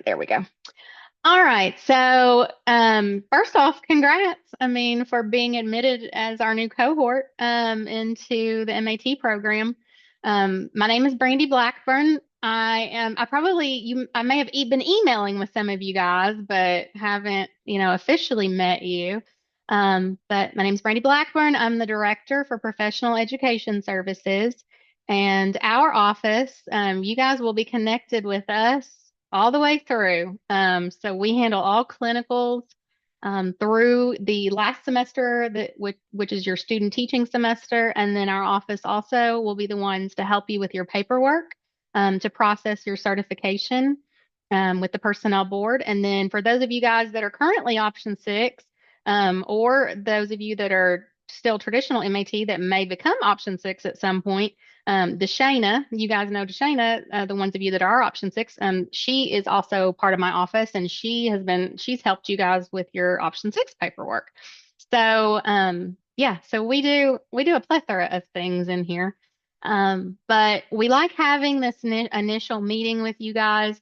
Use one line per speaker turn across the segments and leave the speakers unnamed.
there we go. All right. So, first off, congrats. I mean, for being admitted as our new cohort into the MAT program. My name is Brandy Blackburn. I may have been emailing with some of you guys, but haven't, officially met you. But my name is Brandy Blackburn. I'm the director for professional education services. And our office, you guys will be connected with us all the way through. So we handle all clinicals through the last semester, which is your student teaching semester, and then our office also will be the ones to help you with your paperwork to process your certification with the personnel board. And then for those of you guys that are currently option six, or those of you that are still traditional MAT that may become option six at some point, Deshana, you guys know Deshana, the ones of you that are option six, she is also part of my office and she's helped you guys with your option six paperwork. So, yeah, so we do a plethora of things in here. But we like having this initial meeting with you guys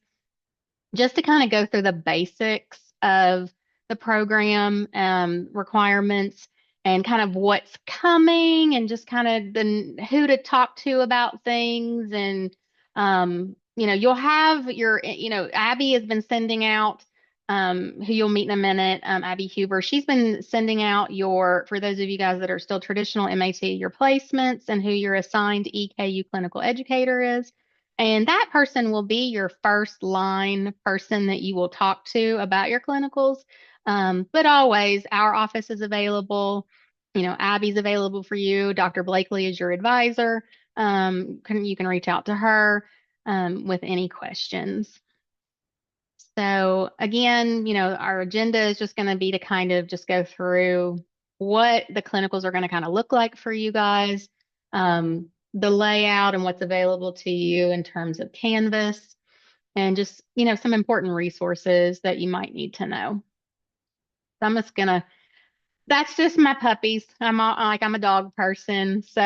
just to kind of go through the basics of the program requirements and kind of what's coming and just kind of who to talk to about things. And, you'll have Abby has been sending out, who you'll meet in a minute, Abby Huber. She's been sending out for those of you guys that are still traditional MAT, your placements and who your assigned EKU clinical educator is. And that person will be your first line person that you will talk to about your clinicals. But always, our office is available. Abby's available for you. Dr. Blakely is your advisor. You can reach out to her with any questions. So again, our agenda is just going to be to kind of just go through what the clinicals are going to kind of look like for you guys, the layout and what's available to you in terms of Canvas, and just, some important resources that you might need to know. So that's just my puppies. I'm a dog person. So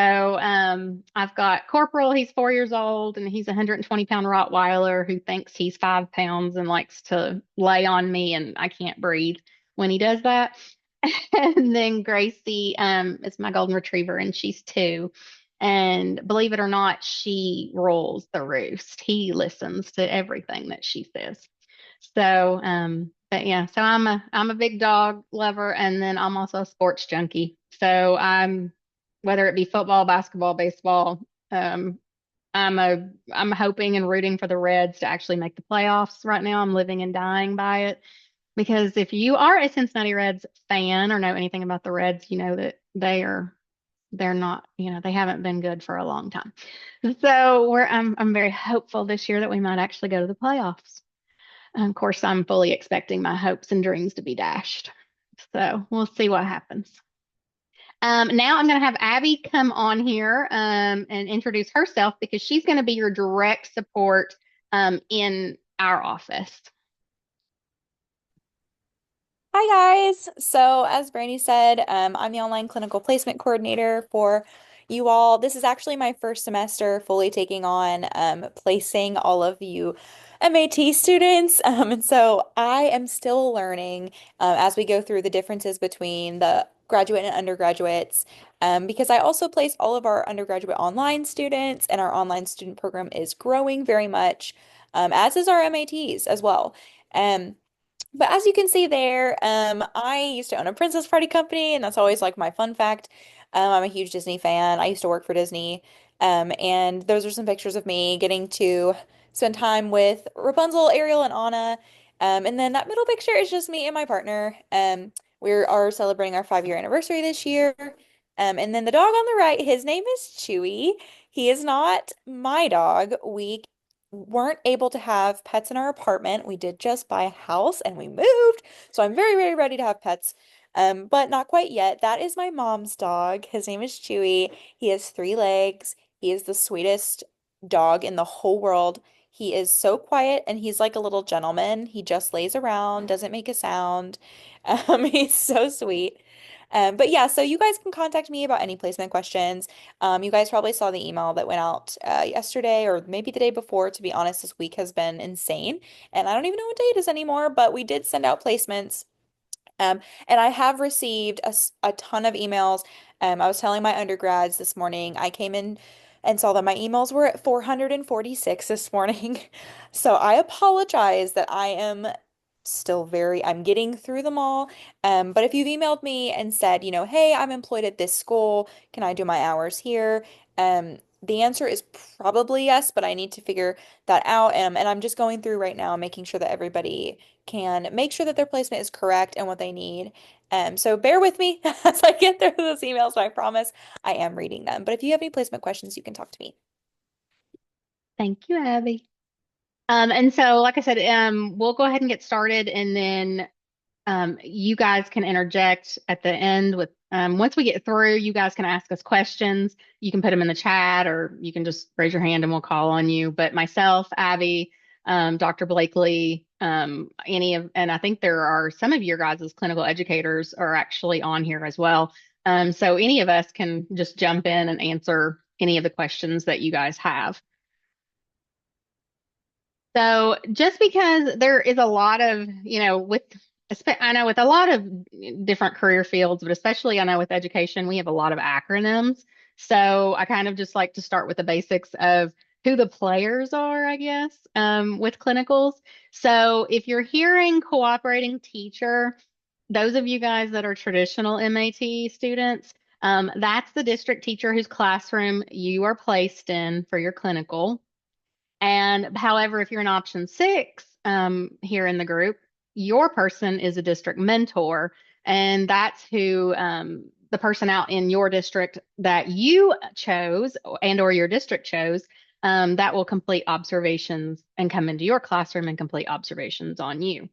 I've got Corporal, he's 4 years old, and he's a 120-pound Rottweiler who thinks he's 5 pounds and likes to lay on me, and I can't breathe when he does that. And then Gracie is my golden retriever, and she's 2. And believe it or not, she rules the roost. He listens to everything that she says. So, but yeah, so I'm a big dog lover, and then I'm also a sports junkie. So whether it be football, basketball, baseball, um, I'm hoping and rooting for the Reds to actually make the playoffs right now. I'm living and dying by it because if you are a Cincinnati Reds fan or know anything about the Reds, you know that they're not, they haven't been good for a long time. So I'm very hopeful this year that we might actually go to the playoffs. And of course, I'm fully expecting my hopes and dreams to be dashed. So we'll see what happens. Now I'm going to have Abby come on here and introduce herself because she's going to be your direct support in our office.
Hi guys. So as Brandy said, I'm the online clinical placement coordinator for you all. This is actually my first semester fully taking on placing all of you MAT students. And so I am still learning as we go through the differences between the graduate and undergraduates, because I also place all of our undergraduate online students, and our online student program is growing very much, as is our MATs as well. Um, but as you can see there, I used to own a Princess Party company, and that's always like my fun fact. I'm a huge Disney fan. I used to work for Disney. And those are some pictures of me getting to spend time with Rapunzel, Ariel, and Anna. And then that middle picture is just me and my partner. We are celebrating our 5-year anniversary this year. And then the dog on the right, his name is Chewy. He is not my dog. We weren't able to have pets in our apartment. We did just buy a house and we moved. So I'm very, very ready to have pets. But not quite yet. That is my mom's dog. His name is Chewy. He has 3 legs. He is the sweetest dog in the whole world. He is so quiet and he's like a little gentleman. He just lays around, doesn't make a sound. He's so sweet. But yeah, so you guys can contact me about any placement questions. You guys probably saw the email that went out yesterday or maybe the day before. To be honest, this week has been insane, and I don't even know what day it is anymore, but we did send out placements. And I have received a ton of emails. I was telling my undergrads this morning, I came in and saw that my emails were at 446 this morning. So I apologize that I am still I'm getting through them all. But if you've emailed me and said, hey, I'm employed at this school, can I do my hours here? The answer is probably yes, but I need to figure that out. And I'm just going through right now, making sure that everybody can make sure that their placement is correct and what they need. So bear with me as I get through those emails, but I promise I am reading them. But if you have any placement questions, you can talk to me.
Thank you, Abby. And so, like I said, we'll go ahead and get started, and then you guys can interject at the end with once we get through, you guys can ask us questions. You can put them in the chat or you can just raise your hand and we'll call on you. But myself, Abby, Dr. Blakely, and I think there are some of your guys as clinical educators are actually on here as well. So any of us can just jump in and answer any of the questions that you guys have. So just because there is a lot of, I know with a lot of different career fields, but especially I know with education, we have a lot of acronyms. So I kind of just like to start with the basics of who the players are, I guess, with clinicals. So if you're hearing cooperating teacher, those of you guys that are traditional MAT students, that's the district teacher whose classroom you are placed in for your clinical. And however, if you're in option six here in the group, your person is a district mentor, and that's who the person out in your district that you chose and or your district chose that will complete observations and come into your classroom and complete observations on you.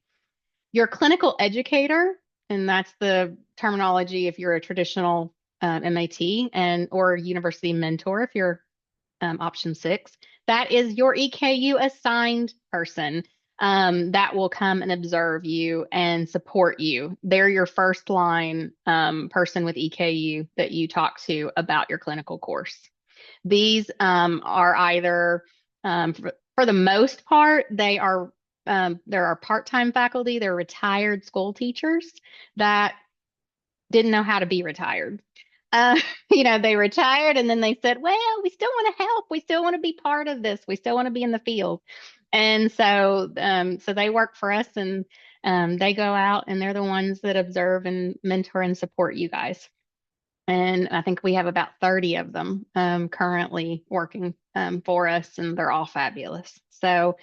Your clinical educator, and that's the terminology if you're a traditional MAT and or university mentor if you're option six. That is your EKU assigned person that will come and observe you and support you. They're your first line person with EKU that you talk to about your clinical course. These are either, for the most part, there are part-time faculty, they're retired school teachers that didn't know how to be retired. Uh, they retired and then they said, well, we still want to help. We still want to be part of this. We still want to be in the field. And so they work for us and they go out and they're the ones that observe and mentor and support you guys. And I think we have about 30 of them currently working for us, and they're all fabulous. So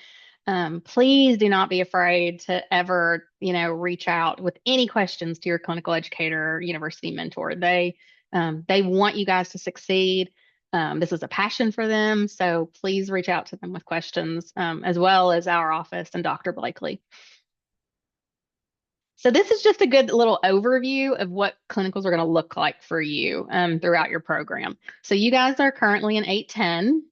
please do not be afraid to ever, reach out with any questions to your clinical educator or university mentor. They want you guys to succeed. This is a passion for them, so please reach out to them with questions, as well as our office and Dr. Blakely. So this is just a good little overview of what clinicals are going to look like for you throughout your program. So you guys are currently in 810,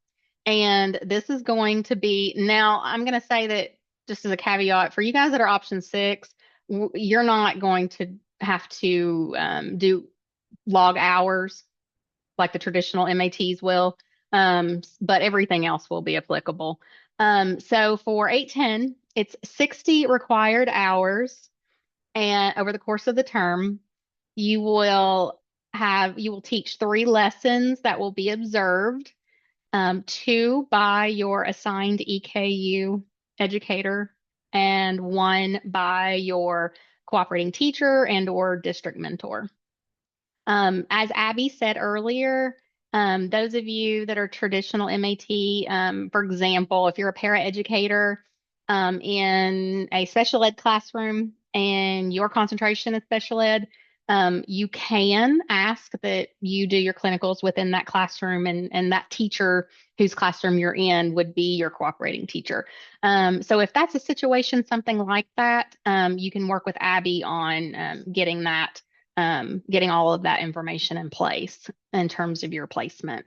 and this is going to be, now I'm going to say that just as a caveat, for you guys that are option six, you're not going to have to do log hours like the traditional MATs will, but everything else will be applicable. So for 810, it's 60 required hours and over the course of the term, you will you will teach three lessons that will be observed, two by your assigned EKU educator and one by your cooperating teacher and or district mentor. As Abby said earlier, those of you that are traditional MAT, for example, if you're a paraeducator in a special ed classroom and your concentration is special ed, you can ask that you do your clinicals within that classroom, and that teacher whose classroom you're in would be your cooperating teacher. So if that's a situation, something like that, you can work with Abby on getting all of that information in place in terms of your placement.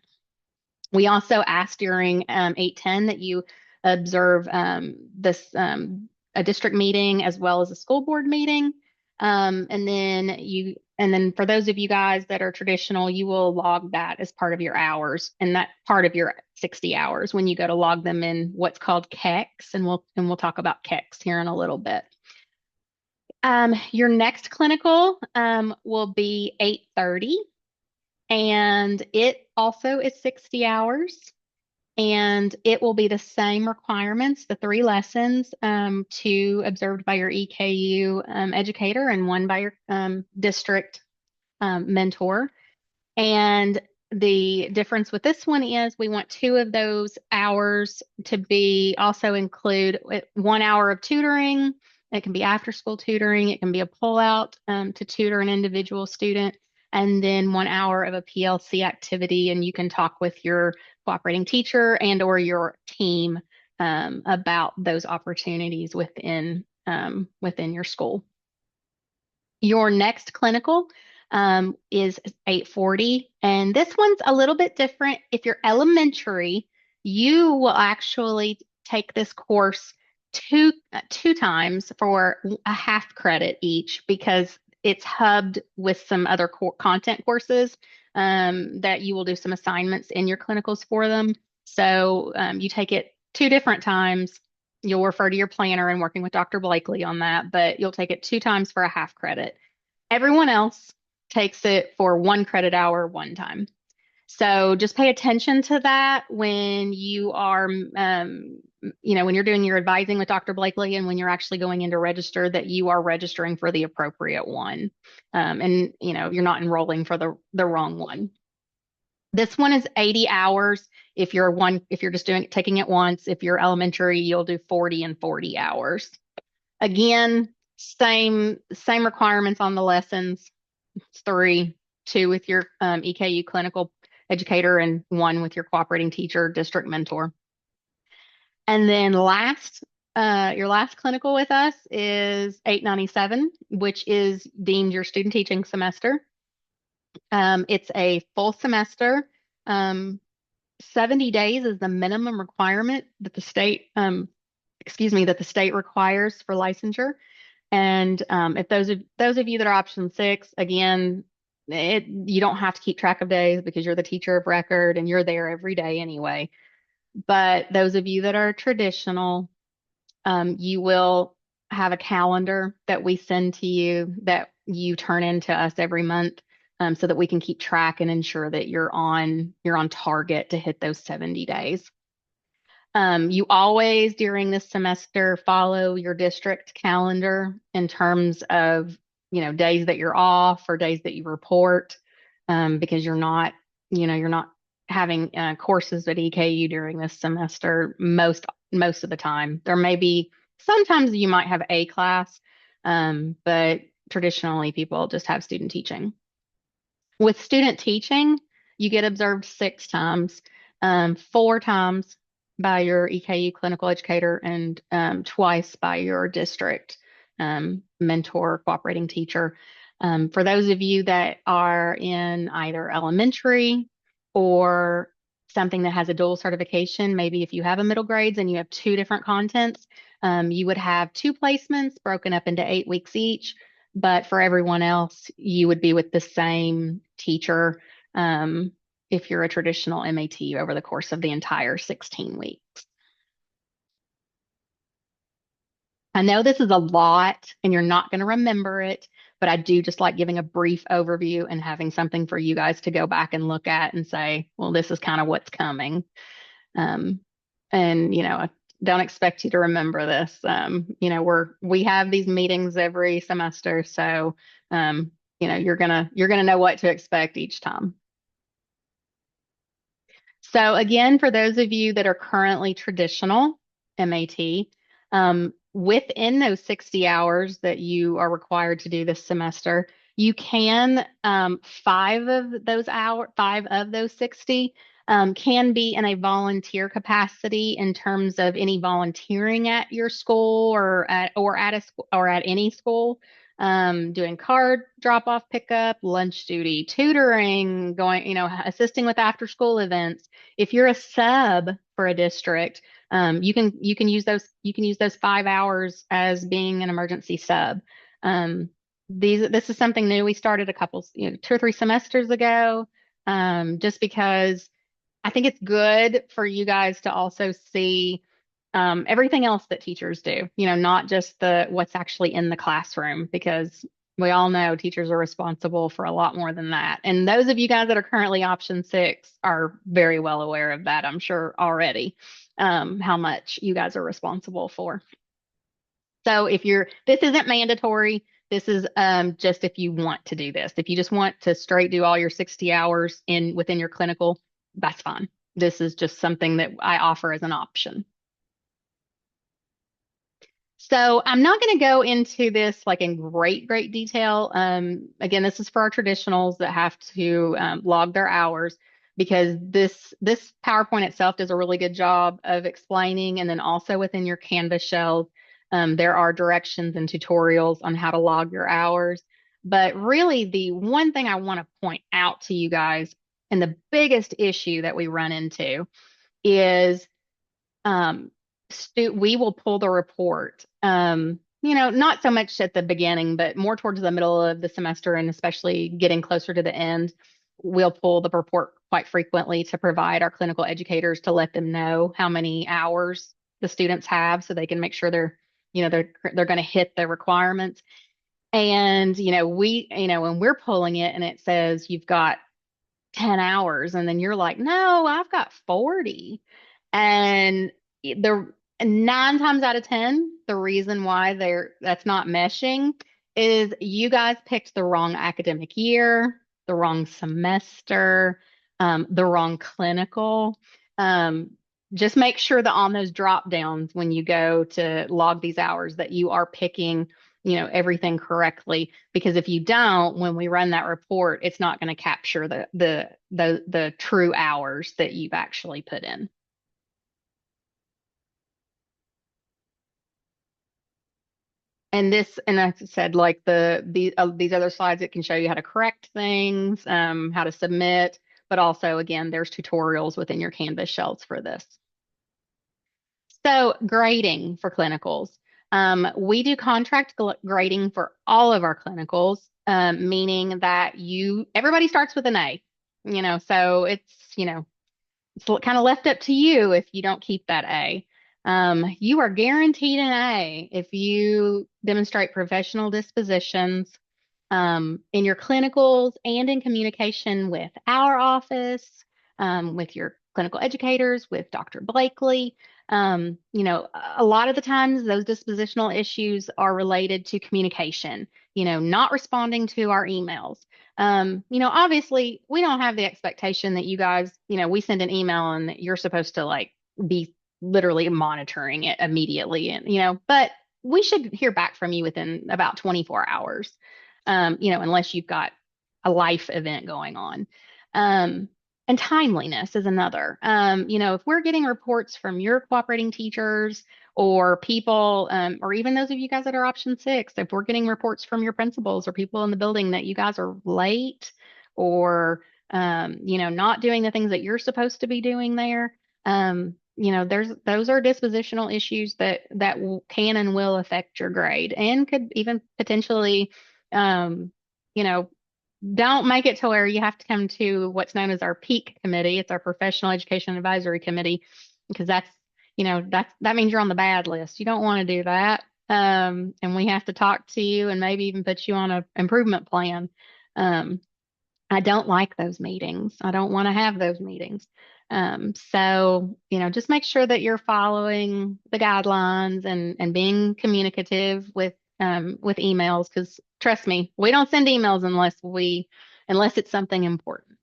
We also asked during 810 that you observe a district meeting as well as a school board meeting. And then for those of you guys that are traditional, you will log that as part of your hours and that part of your 60 hours when you go to log them in what's called KEX, and we'll talk about KEX here in a little bit. Your next clinical will be 8:30, and it also is 60 hours. And it will be the same requirements, the three lessons, two observed by your EKU educator and one by your district mentor. And the difference with this one is we want two of those hours to be also include 1 hour of tutoring. It can be after school tutoring. It can be a pullout to tutor an individual student, and then 1 hour of a PLC activity. And you can talk with your cooperating teacher and or your team about those opportunities within your school. Your next clinical is 8:40, and this one's a little bit different. If you're elementary, you will actually take this course two times for a half credit each because it's hubbed with some other content courses that you will do some assignments in your clinicals for them. So you take it two different times. You'll refer to your planner and working with Dr. Blakely on that, but you'll take it two times for a half credit. Everyone else takes it for 1 credit hour one time. So just pay attention to that when you are, when you're doing your advising with Dr. Blakely and when you're actually going in to register, that you are registering for the appropriate one. And, you're not enrolling for the wrong one. This one is 80 hours. If you're just taking it once, if you're elementary, you'll do 40 and 40 hours. Again, same requirements on the lessons. It's three, two with your EKU clinical educator and one with your cooperating teacher, district mentor. And then your last clinical with us is 897, which is deemed your student teaching semester. It's a full semester. 70 days is the minimum requirement that the state, requires for licensure. And if those of you that are option 6, again, you don't have to keep track of days because you're the teacher of record and you're there every day anyway. But those of you that are traditional, you will have a calendar that we send to you that you turn into us every month, so that we can keep track and ensure that you're on target to hit those 70 days. You always, during this semester, follow your district calendar in terms of, days that you're off or days that you report, because you're not having courses at EKU during this semester most of the time. There may be sometimes you might have a class, but traditionally people just have student teaching. With student teaching, you get observed 6 times, 4 times by your EKU clinical educator and twice by your district mentor, cooperating teacher. For those of you that are in either elementary or something that has a dual certification, maybe if you have a middle grades and you have two different contents, you would have 2 placements broken up into 8 weeks each. But for everyone else, you would be with the same teacher if you're a traditional MAT over the course of the entire 16 weeks. I know this is a lot and you're not going to remember it, but I do just like giving a brief overview and having something for you guys to go back and look at and say, well, this is kind of what's coming. And I don't expect you to remember this. We have these meetings every semester, so you're gonna know what to expect each time. So again, for those of you that are currently traditional MAT, within those 60 hours that you are required to do this semester, you can 5 of those 60 can be in a volunteer capacity in terms of any volunteering at your school or at any school, doing card drop off pickup, lunch duty, tutoring, going, assisting with after school events. If you're a sub for a district, you can use those 5 hours as being an emergency sub. this is something new we started a couple, 2 or 3 semesters ago, just because I think it's good for you guys to also see everything else that teachers do, not just the what's actually in the classroom, because we all know teachers are responsible for a lot more than that. And those of you guys that are currently option six are very well aware of that, I'm sure already, how much you guys are responsible for. So this isn't mandatory. This is just if you want to do this. If you just want to straight do all your 60 hours within your clinical, that's fine. This is just something that I offer as an option. So I'm not going to go into this like in great detail. Again, this is for our traditionals that have to log their hours, because this PowerPoint itself does a really good job of explaining, and then also within your Canvas shells, there are directions and tutorials on how to log your hours. But really, the one thing I want to point out to you guys, and the biggest issue that we run into is um, we will pull the report. Not so much at the beginning, but more towards the middle of the semester, and especially getting closer to the end, we'll pull the report quite frequently to provide our clinical educators to let them know how many hours the students have, so they can make sure they're going to hit the requirements. And when we're pulling it and it says you've got 10 hours, and then you're like, no, I've got 40. And the 9 times out of 10, the reason why that's not meshing is you guys picked the wrong academic year, the wrong semester, the wrong clinical. Um, just make sure that on those drop downs, when you go to log these hours, that you are picking, everything correctly. Because if you don't, when we run that report, it's not going to capture the true hours that you've actually put in. And as I said, like these other slides, it can show you how to correct things, how to submit, but also again, there's tutorials within your Canvas shells for this. So grading for clinicals. We do contract grading for all of our clinicals, meaning that everybody starts with an A, so it's kind of left up to you if you don't keep that A. You are guaranteed an A if you demonstrate professional dispositions in your clinicals and in communication with our office, with your clinical educators, with Dr. Blakely. A lot of the times those dispositional issues are related to communication, not responding to our emails. Obviously, we don't have the expectation that you guys, we send an email and that you're supposed to like be literally monitoring it immediately. And, but we should hear back from you within about 24 hours, unless you've got a life event going on. Um, and timeliness is another. If we're getting reports from your cooperating teachers or people, or even those of you guys that are option six, if we're getting reports from your principals or people in the building that you guys are late or, not doing the things that you're supposed to be doing there, those are dispositional issues that can and will affect your grade and could even potentially, um, you know, don't make it to where you have to come to what's known as our peak committee. It's our professional education advisory committee, because that means you're on the bad list. You don't want to do that. And we have to talk to you and maybe even put you on an improvement plan. Um, I don't like those meetings. I don't want to have those meetings. So, just make sure that you're following the guidelines and being communicative with emails, because trust me, we don't send emails unless it's something important.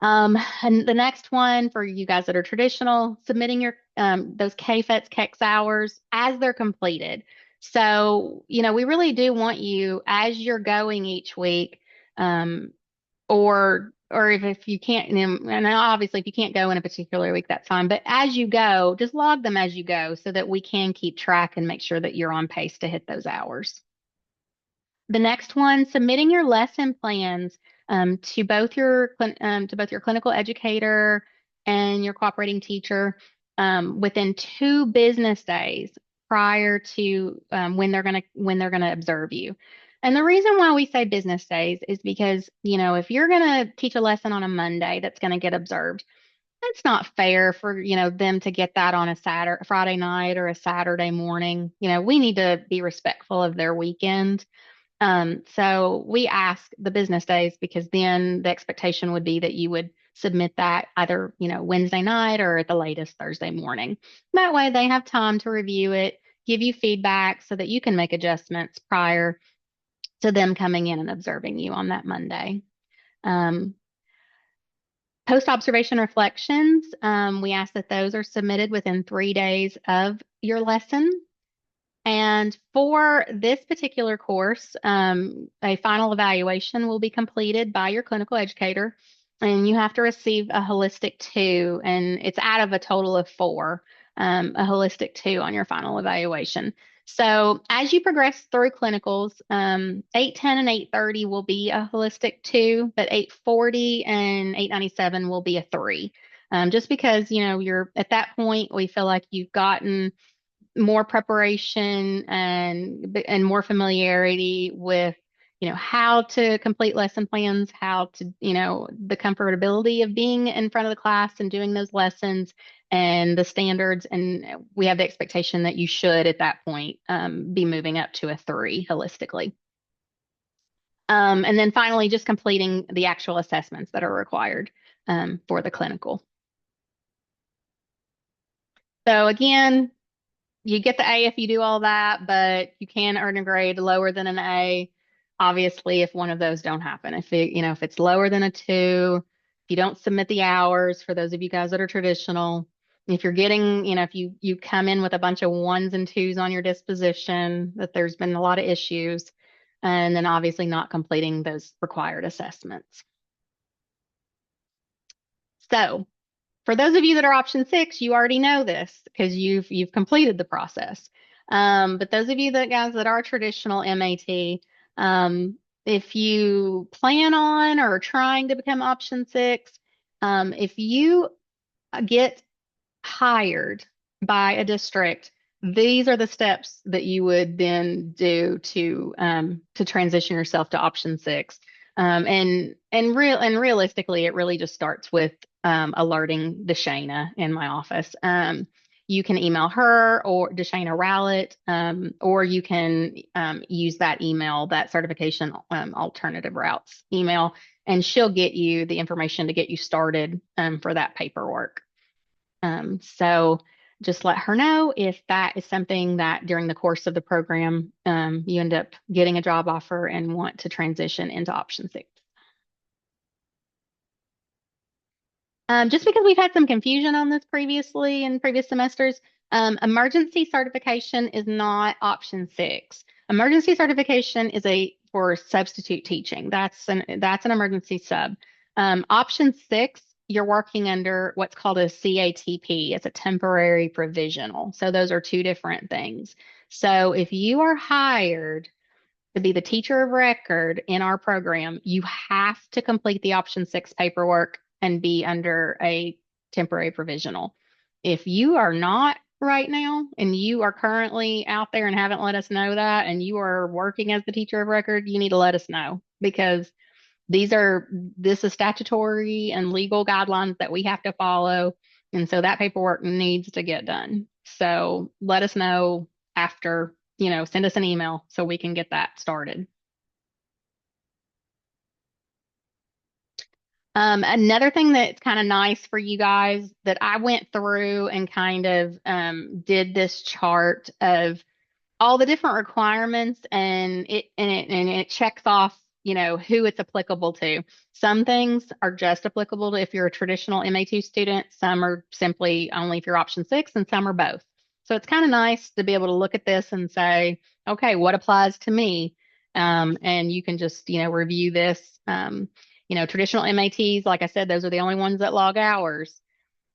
And the next one for you guys that are traditional, submitting your those KFETs, KEX hours as they're completed. So, we really do want you as you're going each week, um, or if you can't, and obviously if you can't go in a particular week, that's fine. But as you go, just log them as you go so that we can keep track and make sure that you're on pace to hit those hours. The next one, submitting your lesson plans to both your clinical educator and your cooperating teacher within 2 business days prior to when they're gonna observe you. And the reason why we say business days is because, if you're going to teach a lesson on a Monday that's going to get observed, it's not fair for, them to get that on a Friday night or a Saturday morning. We need to be respectful of their weekend. So we ask the business days because then the expectation would be that you would submit that either, Wednesday night or at the latest Thursday morning. That way they have time to review it, give you feedback so that you can make adjustments prior to them coming in and observing you on that Monday. Um, Post observation reflections, we ask that those are submitted within 3 days of your lesson. And for this particular course, a final evaluation will be completed by your clinical educator, and you have to receive a holistic 2, and it's out of a total of 4, a holistic 2 on your final evaluation. So as you progress through clinicals, 810 and 830 will be a holistic 2, but 840 and 897 will be a 3. Just because, you're at that point, we feel like you've gotten more preparation and more familiarity with how to complete lesson plans, how to the comfortability of being in front of the class and doing those lessons and the standards, and we have the expectation that you should at that point be moving up to a 3 holistically. And then finally just completing the actual assessments that are required for the clinical. So again, you get the A if you do all that, but you can earn a grade lower than an A, obviously, if one of those don't happen. If it's lower than a 2, if you don't submit the hours for those of you guys that are traditional, if you're getting, if you come in with a bunch of 1s and 2s on your disposition, that there's been a lot of issues, and then obviously not completing those required assessments. So for those of you that are option 6, you already know this because you've completed the process. But those of you guys that are traditional MAT, if you plan on or are trying to become option 6, if you get hired by a district, these are the steps that you would then do to transition yourself to option 6. And realistically, it really just starts with alerting Deshana in my office. You can email her or Deshana Rowlett, or you can use that email, that certification alternative routes email, and she'll get you the information to get you started for that paperwork. So just let her know if that is something that during the course of the program, you end up getting a job offer and want to transition into option 6. Just because we've had some confusion on this previously in previous semesters, emergency certification is not option 6. Emergency certification is for substitute teaching. That's an emergency sub. Option 6, you're working under what's called a CATP. It's a temporary provisional. So those are 2 different things. So if you are hired to be the teacher of record in our program, you have to complete the option 6 paperwork and be under a temporary provisional. If you are not right now and you are currently out there and haven't let us know that, and you are working as the teacher of record, you need to let us know because this is statutory and legal guidelines that we have to follow. And so that paperwork needs to get done. So let us know after, send us an email so we can get that started. Another thing that's kind of nice for you guys that I went through and kind of did this chart of all the different requirements, and it checks off, who it's applicable to. Some things are just applicable to if you're a traditional MA2 student, some are simply only if you're option 6, and some are both. So it's kind of nice to be able to look at this and say, okay, what applies to me? And you can just, review this. Traditional MATs, like I said, those are the only ones that log hours.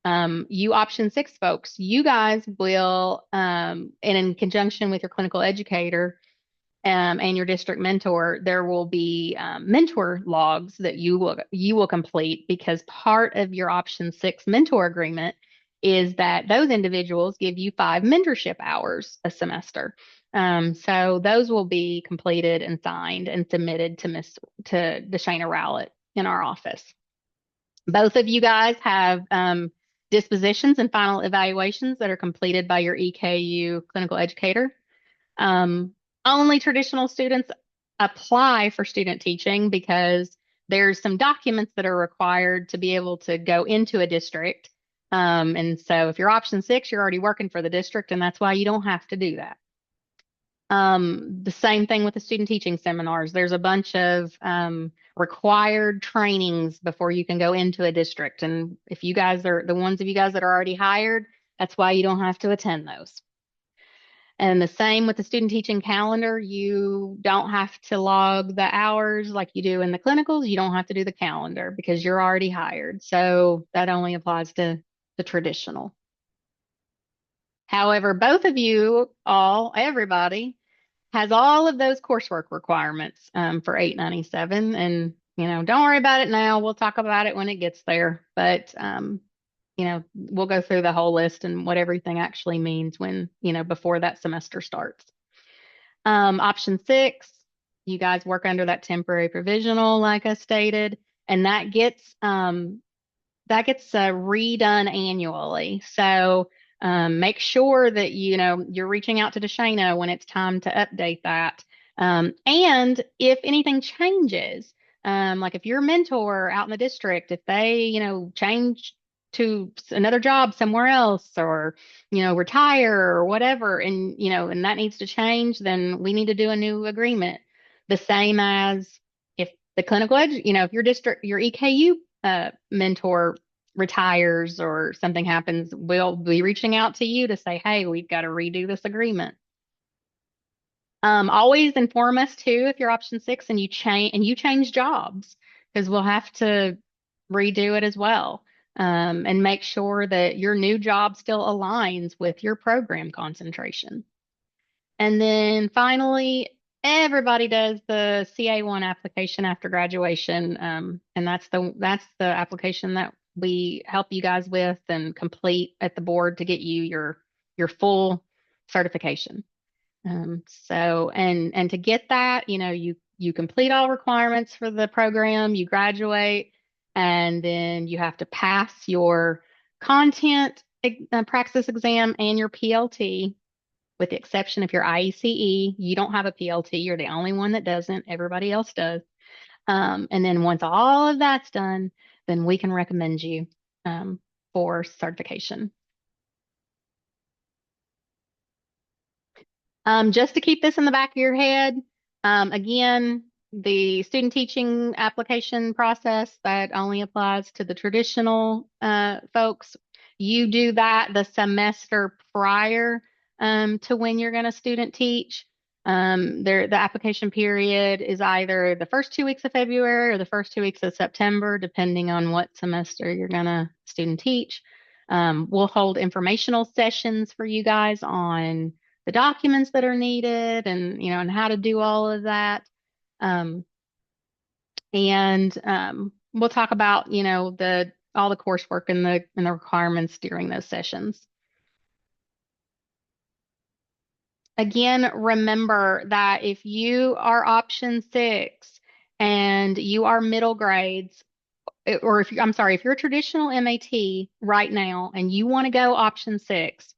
You option 6 folks, you guys will, and in conjunction with your clinical educator and your district mentor, there will be mentor logs that you will complete because part of your option 6 mentor agreement is that those individuals give you 5 mentorship hours a semester. So those will be completed and signed and submitted to Deshana Rowlett in our office. Both of you guys have dispositions and final evaluations that are completed by your EKU clinical educator. Um, Only traditional students apply for student teaching because there's some documents that are required to be able to go into a district. And so if you're option six, you're already working for the district, and that's why you don't have to do that. The same thing with the student teaching seminars. There's a bunch of required trainings before you can go into a district. And if you guys are the ones of you guys that are already hired, that's why you don't have to attend those. And the same with the student teaching calendar. You don't have to log the hours like you do in the clinicals. You don't have to do the calendar because you're already hired. So that only applies to the traditional. However, both of you, everybody, has all of those coursework requirements for 897. And, don't worry about it now. We'll talk about it when it gets there. But, we'll go through the whole list and what everything actually means when, before that semester starts. Option six, you guys work under that temporary provisional, like I stated, and that gets redone annually. So make sure that you're reaching out to Deshana when it's time to update that. And if anything changes, like if your mentor out in the district, if they change to another job somewhere else or retire or whatever, and that needs to change, then we need to do a new agreement. The same as if the if your EKU mentor retires or something happens, we'll be reaching out to you to say, hey, we've got to redo this agreement. Always inform us too if you're option six and you change jobs because we'll have to redo it as well. And make sure that your new job still aligns with your program concentration. And then finally, everybody does the CA1 application after graduation. And that's the application that we help you guys with and complete at the board to get you your full certification. And to get that, you complete all requirements for the program, you graduate, and then you have to pass your content praxis exam and your PLT, with the exception of your IECE. You don't have a PLT. You're the only one that doesn't. Everybody else does. And then once all of that's done, then we can recommend you for certification. Just to keep this in the back of your head, again, the student teaching application process that only applies to the traditional folks. You do that the semester prior to when you're going to student teach. The application period is either the first 2 weeks of February or the first 2 weeks of September, depending on what semester you're going to student teach. We'll hold informational sessions for you guys on the documents that are needed and how to do all of that. Um, and we'll talk about, all the coursework and the requirements during those sessions. Again, remember that if you are option six and you are middle grades, or if you're a traditional MAT right now and you want to go option six,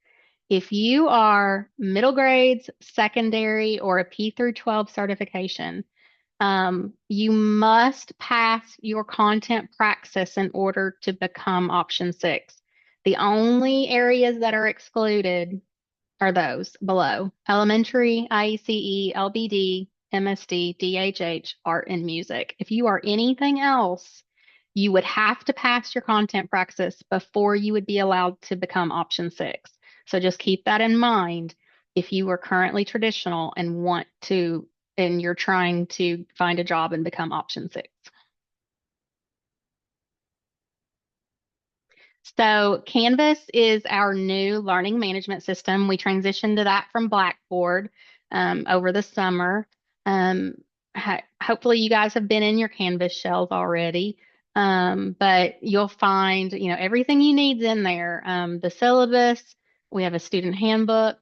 if you are middle grades, secondary, or a P through 12 certification, you must pass your content praxis in order to become option six. The only areas that are excluded are those below: elementary, IECE, LBD, MSD, DHH, art, and music. If you are anything else, you would have to pass your content praxis before you would be allowed to become option six. So just keep that in mind if you are currently traditional and you're trying to find a job and become option six. So Canvas is our new learning management system. We transitioned to that from Blackboard over the summer. Hopefully you guys have been in your Canvas shells already. But you'll find, everything you need's in there. The syllabus, we have a student handbook,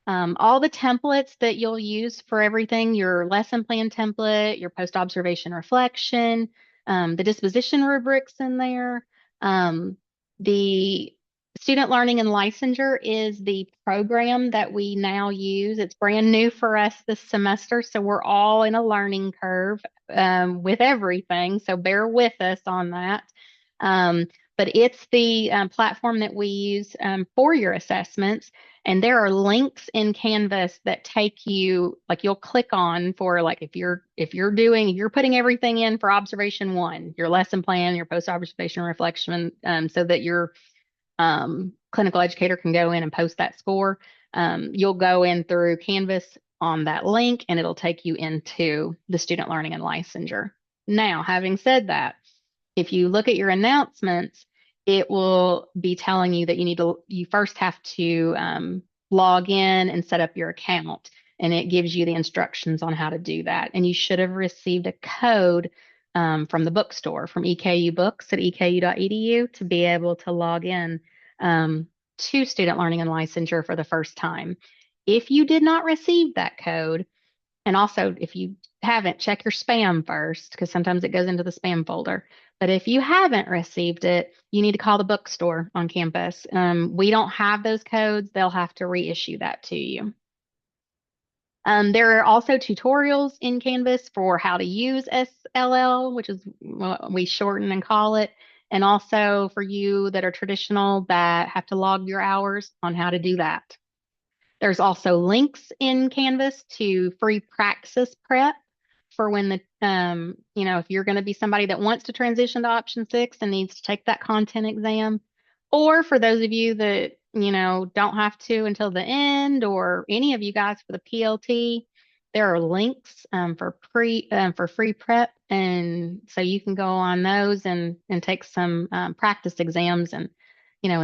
All the templates that you'll use for everything, your lesson plan template, your post-observation reflection, the disposition rubrics in there. Um, the student learning and licensure is the program that we now use. It's brand new for us this semester, so we're all in a learning curve with everything. So bear with us on that. Um, but it's the platform that we use for your assessments. And there are links in Canvas that take you, like you'll click on for like if you're putting everything in for observation one, your lesson plan, your post observation reflection, so that your clinical educator can go in and post that score. You'll go in through Canvas on that link, and it'll take you into the student learning and licensure. Now, having said that, if you look at your announcements, it will be telling you that you first have to log in and set up your account. And it gives you the instructions on how to do that. And you should have received a code from the bookstore, from EKU Books at eku.edu to be able to log in um, to Student Learning and Licensure for the first time. If you did not receive that code, and also, if you haven't, check your spam first because sometimes it goes into the spam folder. But if you haven't received it, you need to call the bookstore on campus. We don't have those codes. They'll have to reissue that to you. There are also tutorials in Canvas for how to use SLL, which is what we shorten and call it, and also for you that are traditional that have to log your hours on how to do that. There's also links in Canvas to free praxis prep for when if you're going to be somebody that wants to transition to option six and needs to take that content exam, or for those of you that, don't have to until the end, or any of you guys for the PLT, there are links for free prep, and so you can go on those and take some practice exams and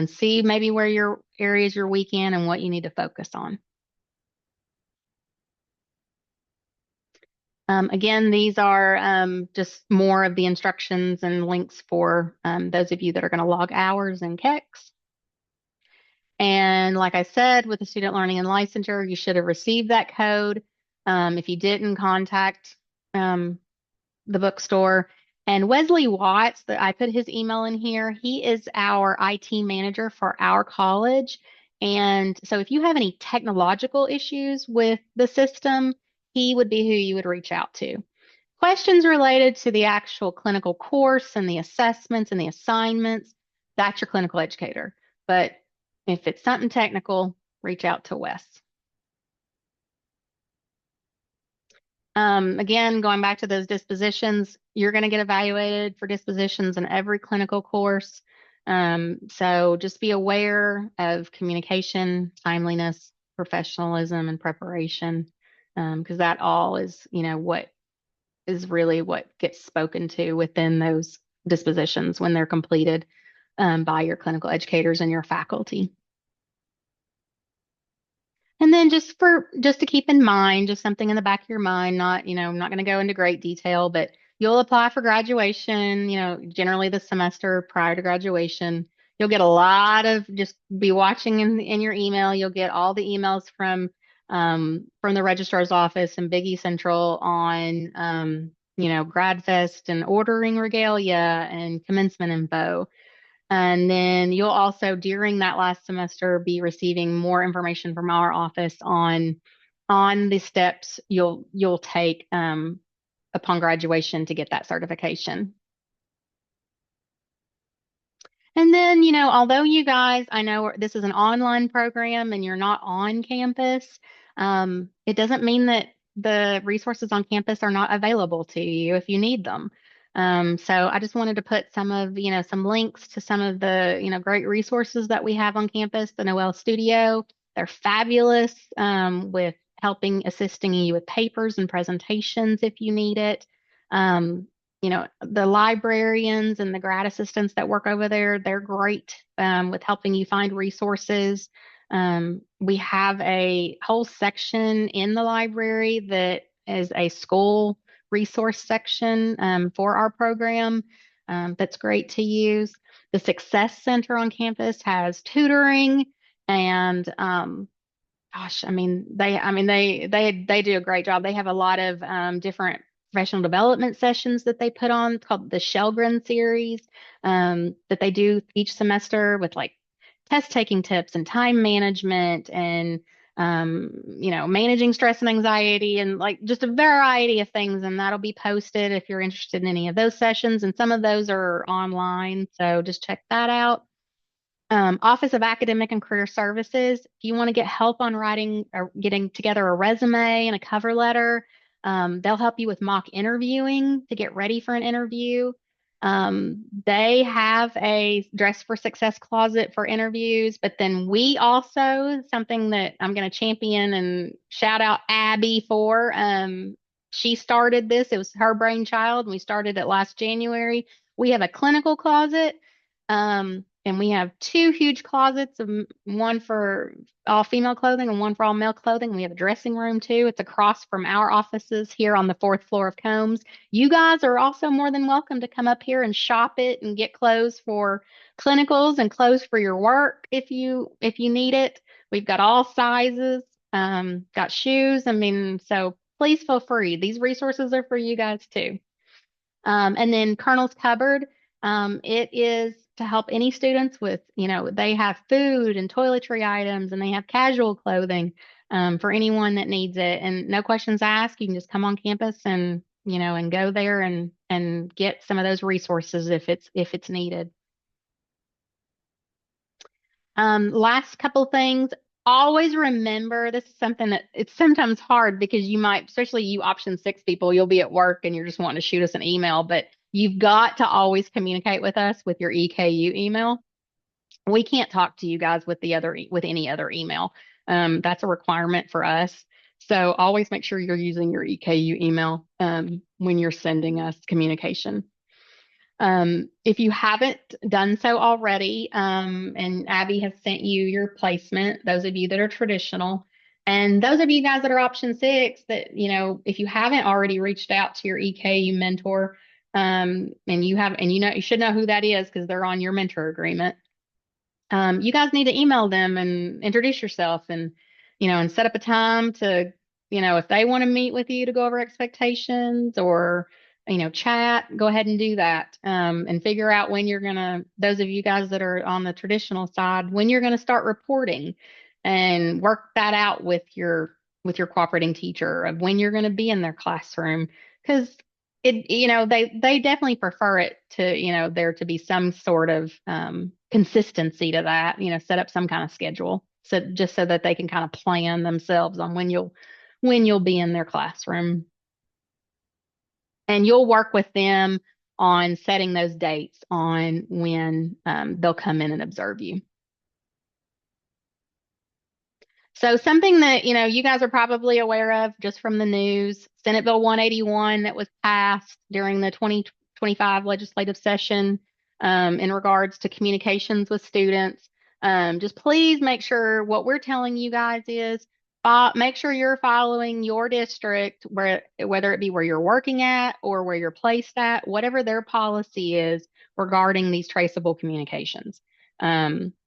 see maybe where your areas you're weak in and what you need to focus on. Again, these are just more of the instructions and links for those of you that are going to log hours and KEX. And like I said, with the student learning and licensure, you should have received that code. If you didn't, contact um, the bookstore. And Wesley Watts, I put his email in here. He is our IT manager for our college. And so if you have any technological issues with the system, he would be who you would reach out to. Questions related to the actual clinical course and the assessments and the assignments, that's your clinical educator. But if it's something technical, reach out to Wes. Again, going back to those dispositions, you're going to get evaluated for dispositions in every clinical course. So just be aware of communication, timeliness, professionalism, and preparation, because that all is, what is really what gets spoken to within those dispositions when they're completed by your clinical educators and your faculty. And then just to keep in mind, just something in the back of your mind, not, I'm not going to go into great detail, but you'll apply for graduation, generally the semester prior to graduation. You'll get a lot of just be watching in your email. You'll get all the emails from the registrar's office and Big E Central on Grad Fest and ordering regalia and commencement info. And then you'll also, during that last semester, be receiving more information from our office on the steps you'll take upon graduation to get that certification. And then, although you guys, I know this is an online program and you're not on campus, it doesn't mean that the resources on campus are not available to you if you need them. So I just wanted to put some links to some of the, great resources that we have on campus, the Noel Studio. They're fabulous with assisting you with papers and presentations if you need it. Um, the librarians and the grad assistants that work over there, they're great with helping you find resources. We have a whole section in the library that is a school resource section for our program that's great to use. The Success Center on campus has tutoring and Gosh, I mean, they do a great job. They have a lot of different professional development sessions that they put on called the Shelgren series that they do each semester with like test taking tips and time management and managing stress and anxiety and like just a variety of things. And that'll be posted if you're interested in any of those sessions. And some of those are online, so just check that out. Office of Academic and Career Services. If you want to get help on writing or getting together a resume and a cover letter, they'll help you with mock interviewing to get ready for an interview. They have a Dress for Success closet for interviews, but then we also, something that I'm going to champion and shout out Abby for. She started this, it was her brainchild, and we started it last January. We have a clinical closet. And we have two huge closets, one for all female clothing and one for all male clothing. We have a dressing room too. It's across from our offices here on the fourth floor of Combs. You guys are also more than welcome to come up here and shop it and get clothes for clinicals and clothes for your work if you need it. We've got all sizes, got shoes. I mean, so please feel free. These resources are for you guys too. And then Colonel's Cupboard, it is to help any students with, they have food and toiletry items and they have casual clothing for anyone that needs it. And no questions asked. You can just come on campus and go there and get some of those resources if it's needed. Last couple things. Always remember this is something that it's sometimes hard because you might, especially you option six people, you'll be at work and you're just wanting to shoot us an email, but you've got to always communicate with us with your EKU email. We can't talk to you guys with any other email. That's a requirement for us. So always make sure you're using your EKU email when you're sending us communication. If you haven't done so already, and Abby has sent you your placement, those of you that are traditional, and those of you guys that are option six, that, if you haven't already reached out to your EKU mentor, and you should know who that is because they're on your mentor agreement. You guys need to email them and introduce yourself and set up a time to, if they want to meet with you to go over expectations or, chat, go ahead and do that. And figure out when those of you guys that are on the traditional side, when you're going to start reporting and work that out with your cooperating teacher of when you're going to be in their classroom. Because they definitely prefer it to, there to be some sort of consistency to that, set up some kind of schedule. So just so that they can kind of plan themselves on when you'll be in their classroom. And you'll work with them on setting those dates on when they'll come in and observe you. So something that, you guys are probably aware of just from the news, Senate Bill 181 that was passed during the 2025 legislative session in regards to communications with students. Just please make sure what we're telling you guys is make sure you're following your district, whether it be where you're working at or where you're placed at, whatever their policy is regarding these traceable communications.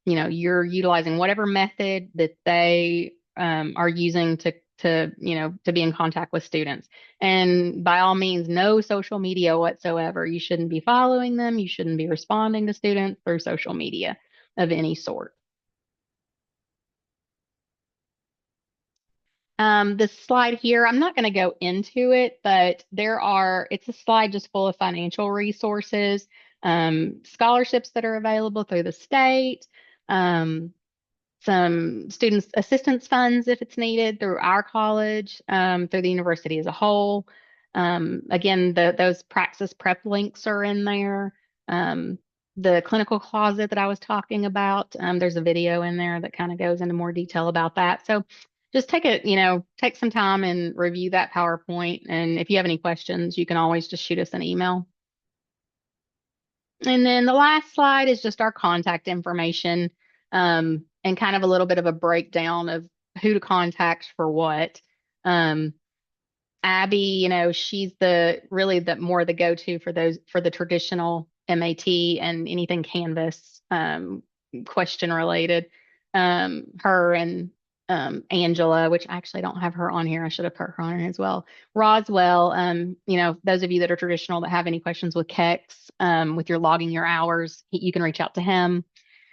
You're utilizing whatever method that they are using to be in contact with students. And by all means, no social media whatsoever. You shouldn't be following them. You shouldn't be responding to students through social media of any sort. This slide here, I'm not going to go into it, but it's a slide just full of financial resources, scholarships that are available through the state, some student assistance funds if it's needed through our college, through the university as a whole. Again, those Praxis prep links are in there. The clinical closet that I was talking about, there's a video in there that kind of goes into more detail about that. So just take some time and review that PowerPoint. And if you have any questions, you can always just shoot us an email. And then the last slide is just our contact information, and kind of a little bit of a breakdown of who to contact for what. Abby, she's really the more the go-to for the traditional MAT and anything Canvas question related. Her and Angela, which I actually don't have her on here. I should have put her on here as well. Roswell, those of you that are traditional that have any questions with KEX, with your logging your hours, you can reach out to him.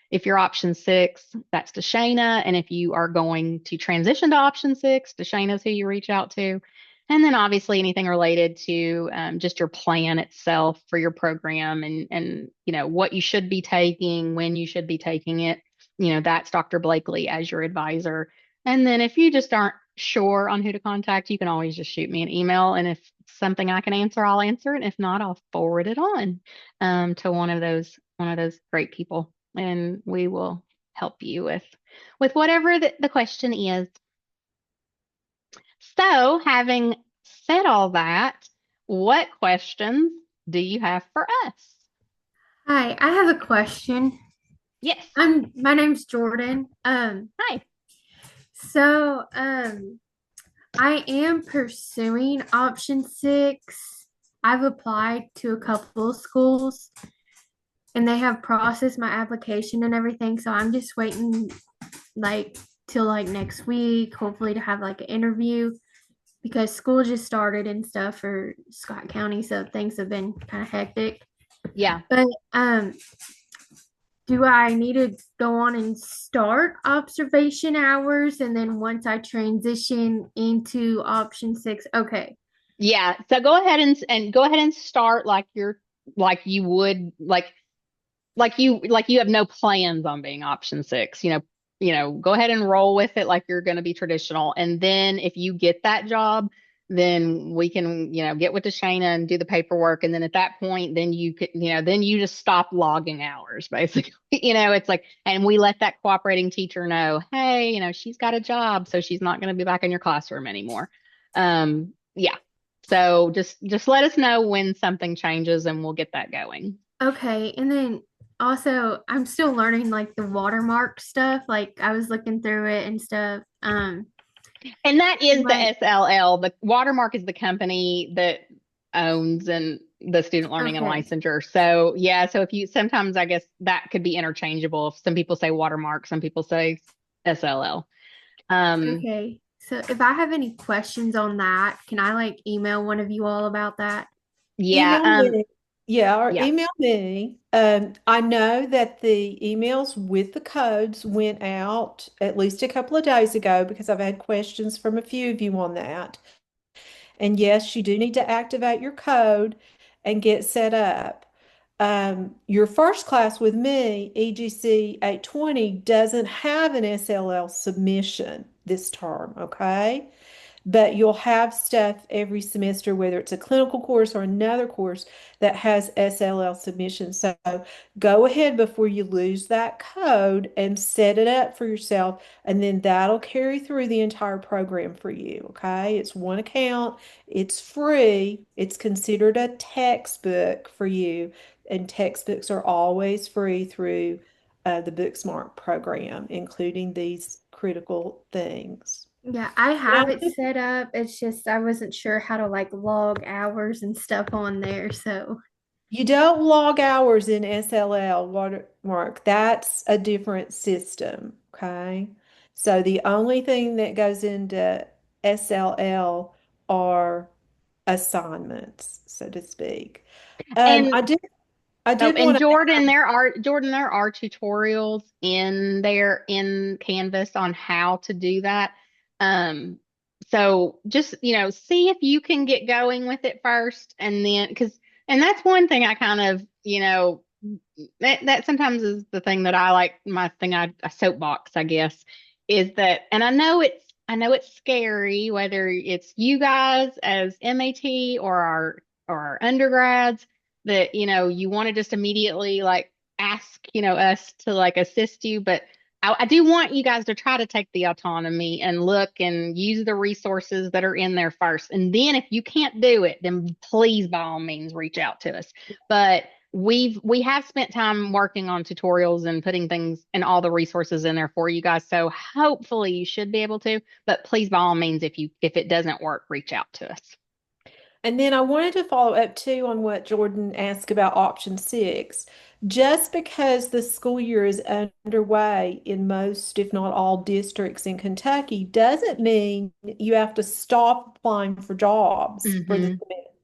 If you're option six, that's to Shayna. And if you are going to transition to option six, to Shayna's who you reach out to. And then obviously anything related to just your plan itself for your program and what you should be taking, when you should be taking it. That's Dr. Blakely as your advisor. And then if you just aren't sure on who to contact, you can always just shoot me an email. And if it's something I can answer, I'll answer it. If not, I'll forward it on to one of those great people, and we will help you with whatever the question is. So, having said all that, what questions do you have for us?
Hi, I have a question.
Yes.
My name's Jordan.
Hi.
So I am pursuing option six. I've applied to a couple of schools and they have processed my application and everything. So I'm just waiting like till like next week, hopefully to have like an interview because school just started and stuff for Scott County, so things have been kind of hectic.
Yeah.
But do I need to go on and start observation hours and then once I transition into option six? Okay.
Yeah. So go ahead and go ahead and start like you would like you have no plans on being option six. Go ahead and roll with it like you're going to be traditional. And then if you get that job, then we can, get with Shayna and do the paperwork. And then at that point, then you could, then you just stop logging hours, basically. It's like, and we let that cooperating teacher know, hey, she's got a job, so she's not going to be back in your classroom anymore. Yeah. So just let us know when something changes and we'll get that going.
Okay. And then also I'm still learning like the watermark stuff. Like I was looking through it and stuff.
And that is the
Like
SLL. The Watermark is the company that owns and the student learning and
okay.
licensure. So yeah, so if you sometimes I guess that could be interchangeable. Some people say Watermark, some people say SLL. Um,
Okay. So if I have any questions on that, can I like email one of you all about that?
yeah,
Email me. Yeah, or
yeah.
email me. I know that the emails with the codes went out at least a couple of days ago because I've had questions from a few of you on that. And yes, you do need to activate your code and get set up. Your first class with me, EGC 820, doesn't have an SLL submission this term, okay? But you'll have stuff every semester, whether it's a clinical course or another course that has SLL submission. So go ahead before you lose that code and set it up for yourself, and then that'll carry through the entire program for you. Okay, it's one account, it's free, it's considered a textbook for you, and textbooks are always free through the Booksmart program, including these critical things.
Yeah, I
And
have it
I
set up. It's just I wasn't sure how to like log hours and stuff on there. So,
You don't log hours in SLL watermark. That's a different system, okay? So the only thing that goes into SLL are assignments, so to speak. Um,
And
I did I
Oh,
did
and
want to
Jordan, there are tutorials in there in Canvas on how to do that. Um, so just, see if you can get going with it first and then and that's one thing I kind of, that sometimes is the thing that I like, my thing I soapbox, I guess, is that, and I know it's scary, whether it's you guys as MAT or our undergrads that you want to just immediately like ask us to like assist you, but I do want you guys to try to take the autonomy and look and use the resources that are in there first, and then if you can't do it, then please by all means reach out to us. But we have spent time working on tutorials and putting things and all the resources in there for you guys, so hopefully you should be able to, but please by all means, if it doesn't work, reach out to us.
And then I wanted to follow up too on what Jordan asked about option six. Just because the school year is underway in most, if not all, districts in Kentucky, doesn't mean you have to stop applying for jobs for the
Hmm.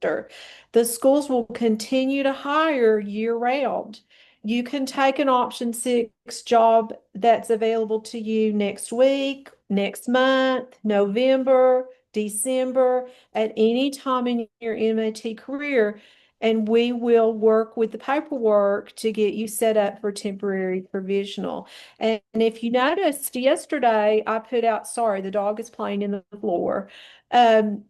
semester. The schools will continue to hire year round. You can take an option six job that's available to you next week, next month, November, December, at any time in your MOT career, and we will work with the paperwork to get you set up for temporary provisional. And if you noticed yesterday, I put out, sorry, the dog is playing in the floor. Um,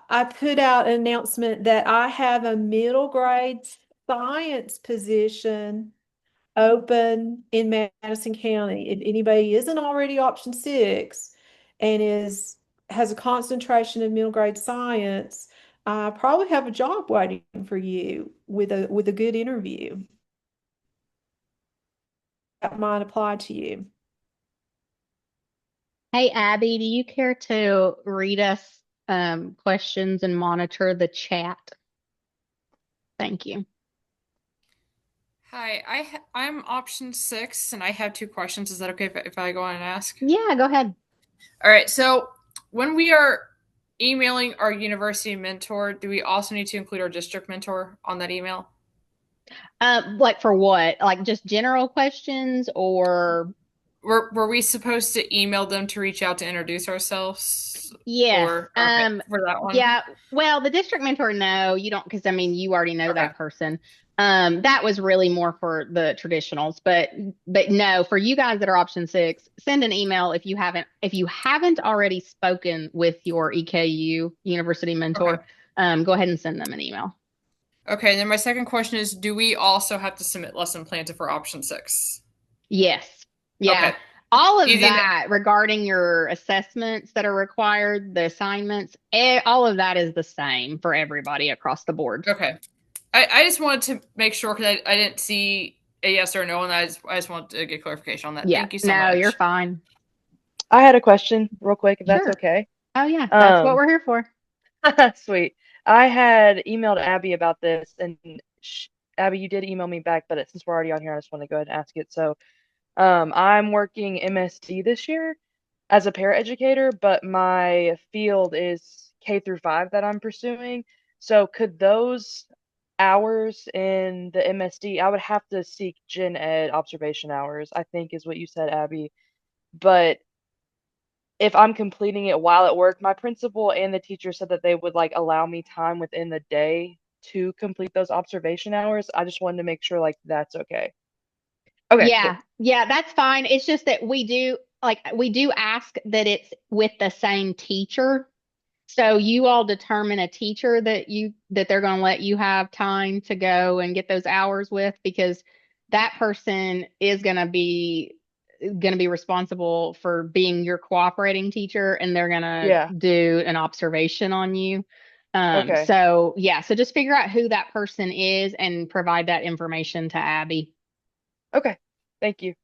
I put out an announcement that I have a middle grade science position open in Madison County. If anybody isn't already option six and has a concentration in middle grade science, I probably have a job waiting for you with a good interview that might apply to you.
Hey, Abby, do you care to read us questions and monitor the chat? Thank you.
Hi, I'm option six, and I have two questions. Is that okay if I go on and ask?
Yeah, go ahead.
All right. So when we are emailing our university mentor, do we also need to include our district mentor on that email?
Like for what? Like just general questions or
Were we supposed to email them to reach out to introduce ourselves,
yes.
or okay for that one?
Yeah. Well, the district mentor, no, you don't, because I mean, you already know
Okay.
that person. That was really more for the traditionals, but no, for you guys that are option six, send an email if you haven't already spoken with your EKU university
Okay.
mentor. Go ahead and send them an email.
Okay. And then my second question is, do we also have to submit lesson plans for option six?
Yes. Yeah.
Okay.
All of
Easy.
that regarding your assessments that are required, the assignments, all of that is the same for everybody across the board.
Okay. I just wanted to make sure because I didn't see a yes or a no, and I just wanted to get clarification on that.
Yeah.
Thank you so
No, you're
much.
fine.
I had a question real quick, if that's
Sure.
okay.
Oh, yeah. That's what
Um,
we're here for.
sweet. I had emailed Abby about this, and Abby, you did email me back, but since we're already on here, I just want to go ahead and ask it. So, I'm working MSD this year as a paraeducator, but my field is K through 5 that I'm pursuing. So, could those hours in the MSD, I would have to seek gen ed observation hours, I think is what you said, Abby. But if I'm completing it while at work, my principal and the teacher said that they would like allow me time within the day to complete those observation hours. I just wanted to make sure like that's okay. Okay, cool.
Yeah. Yeah, that's fine. It's just that we do ask that it's with the same teacher. So you all determine a teacher that they're going to let you have time to go and get those hours with because that person is going to be responsible for being your cooperating teacher and they're going to
Yeah.
do an observation on you.
Okay.
So yeah, so just figure out who that person is and provide that information to Abby.
Okay. Thank you.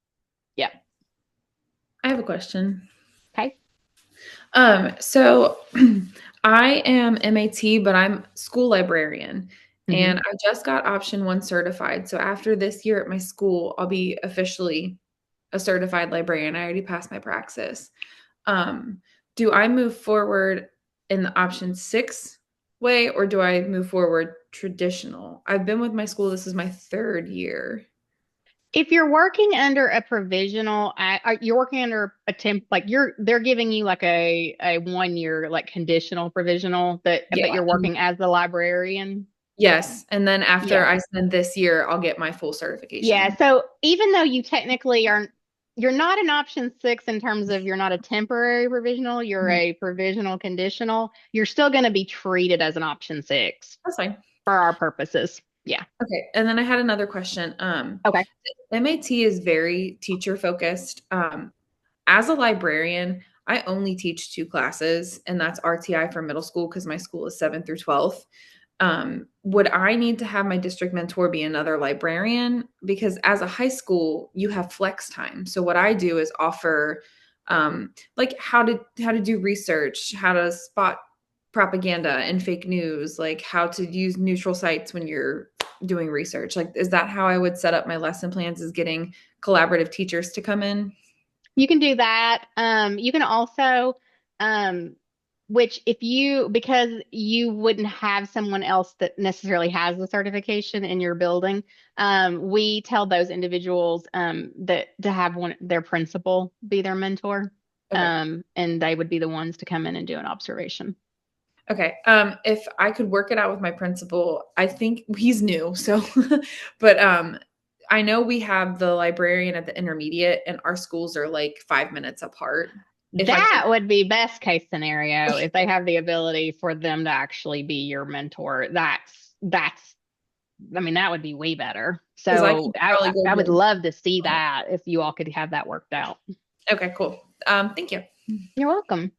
Yep.
I have a question.
Okay.
So I am MAT, but I'm school librarian, and I just got option one certified. So after this year at my school, I'll be officially a certified librarian. I already passed my praxis. Do I move forward in the option six way, or do I move forward traditional? I've been with my school. This is my third year.
If you're working under a provisional, you're working under a temp, like they're giving you like a 1 year like conditional provisional but
Yeah.
you're working as the librarian.
Yes. And then after
Yeah.
I spend this year, I'll get my full certification.
Yeah. So even though you technically you're not an option six in terms of you're not a temporary provisional, you're
Mhm.
a provisional conditional, you're still going to be treated as an option six
That's fine.
for our purposes. Yeah.
Okay. And then I had another question.
Okay.
MAT is very teacher focused. As a librarian, I only teach two classes, and that's RTI for middle school because my school is 7th through 12th. Would I need to have my district mentor be another librarian? Because as a high school, you have flex time. So what I do is offer like how to do research, how to spot propaganda and fake news, like how to use neutral sites when you're doing research. Like, is that how I would set up my lesson plans, is getting collaborative teachers to come in?
You can do that. You can also, um, which if you, because you wouldn't have someone else that necessarily has the certification in your building, we tell those individuals that to have one their principal be their mentor,
Okay.
and they would be the ones to come in and do an observation.
Okay. If I could work it out with my principal, I think he's new, so but I know we have the librarian at the intermediate and our schools are like 5 minutes apart. If I
That
could,
would be best case scenario if they have the ability for them to actually be your mentor. That's I mean, that would be way better.
because I
So
could probably go
I would
to
love to see that if you all could have that worked out.
Okay, cool. Thank you.
You're welcome.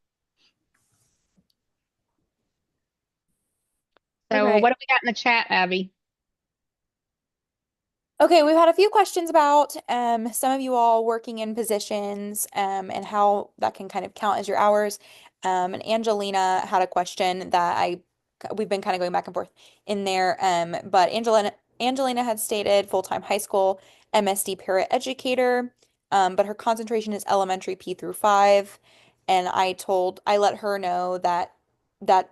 So
Okay.
what do we got in the chat, Abby?
Okay, we've had a few questions about some of you all working in positions and how that can kind of count as your hours. And Angelina had a question that we've been kind of going back and forth in there. But Angelina had stated full-time high school MSD paraeducator, but her concentration is elementary P through 5. And I let her know that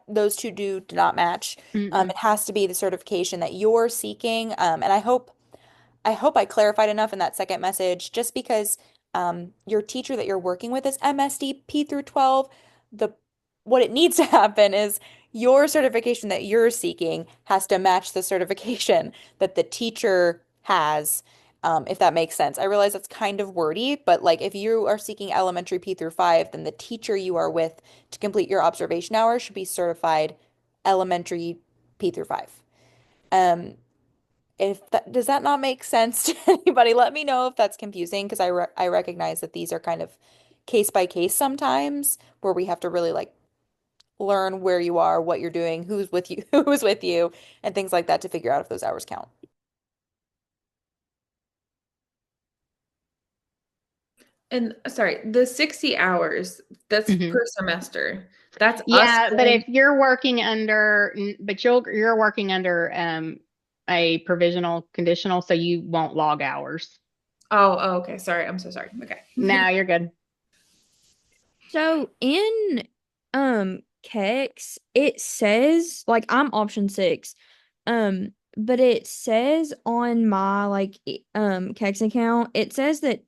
those two do not match.
Mm-mm.
It has to be the certification that you're seeking. And I hope I clarified enough in that second message, just because your teacher that you're working with is MSD P through 12. The What it needs to happen is your certification that you're seeking has to match the certification that the teacher has, if that makes sense. I realize that's kind of wordy, but like if you are seeking elementary P through 5, then the teacher you are with to complete your observation hours should be certified elementary P through 5. Um, if that does that not make sense to anybody, let me know if that's confusing, because I recognize that these are kind of case by case sometimes, where we have to really like learn where you are, what you're doing, who's with you, who's with you, and things like that to figure out if those hours count.
And sorry, the 60 hours, that's
Mhm.
per semester. That's us
Yeah, but
going,
if you're working under, but you're working under a provisional conditional, so you won't log hours.
oh, okay. Sorry. I'm so sorry. Okay.
Now you're good.
So in KEX, it says like I'm option 6. But it says on my KEX account, it says that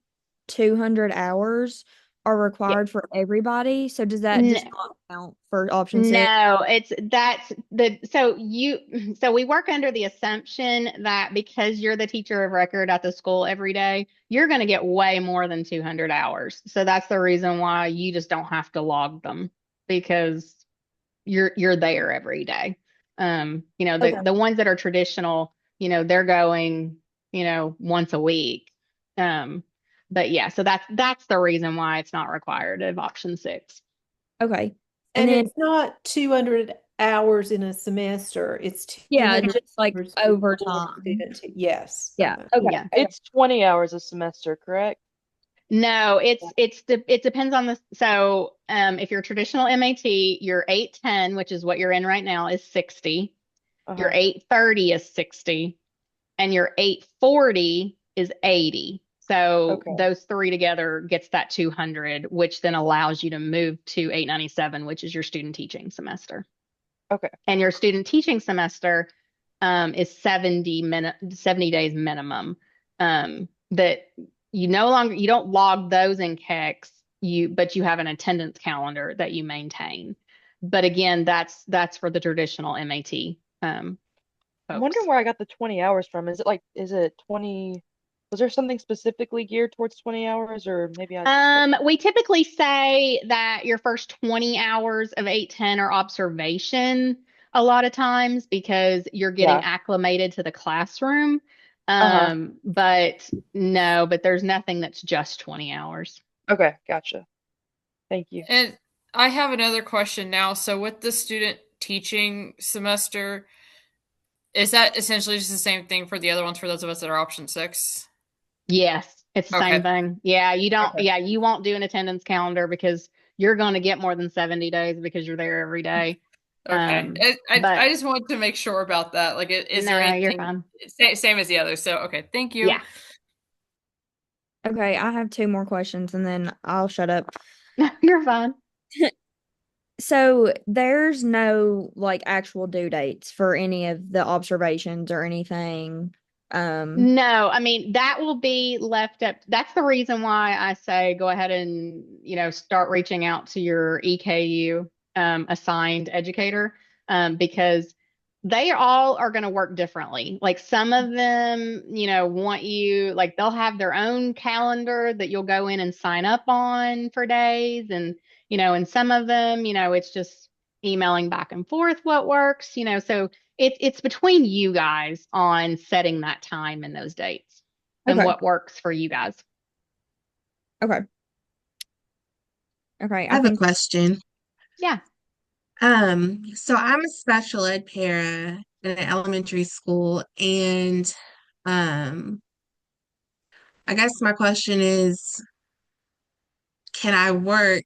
200 hours are
Yeah.
required for everybody. So does that just not count for option 6?
No, so we work under the assumption that because you're the teacher of record at the school every day, you're going to get way more than 200 hours. So that's the reason why you just don't have to log them, because you're there every day.
Okay.
The ones that are traditional, they're going, once a week. Um, but yeah, so that's the reason why it's not required of option 6.
Okay. And
And
then
it's not 200 hours in a semester. It's
yeah,
200
just like
hours for one
overtime.
student. Yes.
Yeah. Okay.
Yeah.
Okay.
It's 20 hours a semester, correct?
No, it depends on the if you're traditional MAT, your 810, which is what you're in right now, is 60. Your
Uh-huh.
830 is 60, and your 840 is 80. So
Okay.
those three together gets that 200, which then allows you to move to 897, which is your student teaching semester.
Okay.
And your student teaching semester is 70 days minimum. That you don't log those in KEX, but you have an attendance calendar that you maintain. But again, that's for the traditional MAT
I'm
folks.
wondering where I got the 20 hours from. Is it 20? Was there something specifically geared towards 20 hours, or maybe I just got
We typically say that your first 20 hours of 810 are observation a lot of times because you're getting
yeah.
acclimated to the classroom.
Uh-huh.
But there's nothing that's just 20 hours.
Okay, gotcha. Thank you.
And I have another question now. So with the student teaching semester, is that essentially just the same thing for the other ones for those of us that are option 6?
Yes, it's the same
Okay.
thing. You won't do an attendance calendar because you're going to get more than 70 days because you're there every day.
Okay. I
But
just wanted to make sure about that. Like, is there
no, you're
anything
fine.
same as the others? So, okay. Thank you.
Yeah.
Okay, I have two more questions and then I'll shut up.
You're fine.
So there's no like actual due dates for any of the observations or anything. Um,
No, I mean, that will be left up. That's the reason why I say go ahead and, start reaching out to your EKU assigned educator, because they all are going to work differently. Like some of them, want you, like they'll have their own calendar that you'll go in and sign up on for days. And some of them, it's just emailing back and forth what works, so it's between you guys on setting that time and those dates and
okay.
what works for you guys.
Okay. Okay.
I
I
have a
think
question.
Yeah.
So I'm a special ed para in an elementary school, and um, I guess my question is, can I work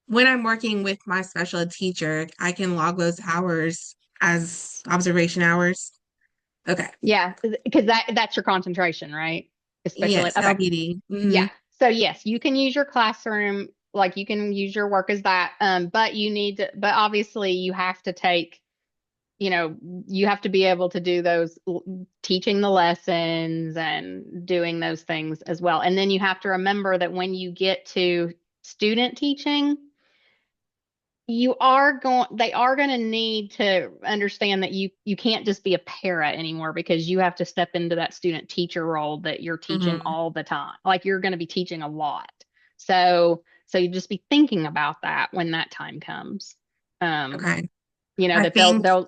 when I'm working with my special ed teacher, I can log those hours as observation hours? Okay.
Yeah. Because that's your concentration, right? Especially,
Yes,
okay.
LBD.
Yeah. So yes, you can use your classroom, like you can use your work as that. But but obviously you have to take, you have to be able to do those teaching the lessons and doing those things as well. And then you have to remember that when you get to student teaching, they are going to need to understand that you can't just be a para anymore, because you have to step into that student teacher role that you're teaching
Mm-hmm.
all the time. Like you're going to be teaching a lot. So you just be thinking about that when that time comes. Um,
Okay.
that they'll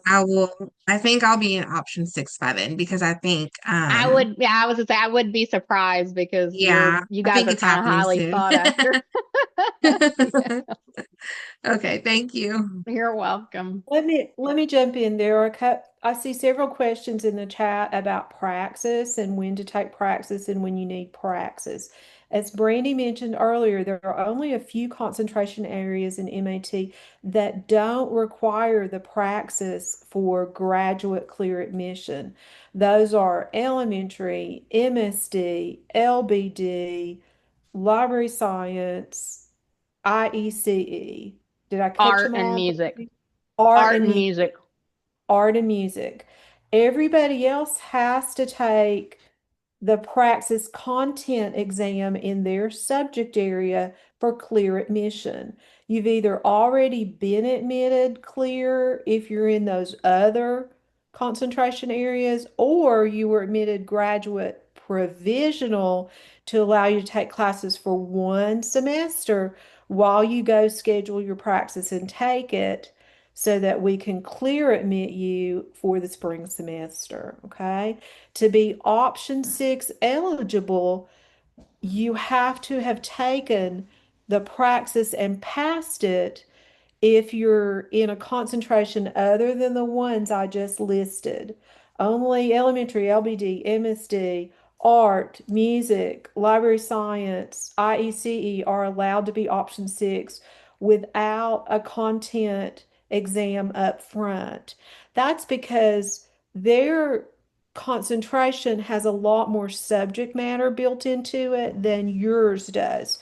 I think I'll be in option 6 by then because I think
I would, yeah, I was gonna say I would be surprised because
yeah,
you
I
guys
think
are
it's
kind of
happening
highly
soon.
sought after. Yeah,
Okay, thank you.
you're welcome.
Let me jump in. I see several questions in the chat about praxis and when to take praxis and when you need praxis. As Brandy mentioned earlier, there are only a few concentration areas in MAT that don't require the praxis for graduate clear admission. Those are elementary, MSD, LBD, library science, IECE. Did I catch
Art
them
and
all?
music.
Art
Art
and
and
music.
music.
Art and music. Everybody else has to take the praxis content exam in their subject area for clear admission. You've either already been admitted clear if you're in those other concentration areas, or you were admitted graduate provisional to allow you to take classes for 1 semester while you go schedule your praxis and take it so that we can clear admit you for the spring semester. Okay. To be option 6 eligible, you have to have taken the praxis and passed it if you're in a concentration other than the ones I just listed. Only elementary, LBD, MSD, art, music, library science, IECE are allowed to be option 6 without a content exam up front. That's because their concentration has a lot more subject matter built into it than yours does.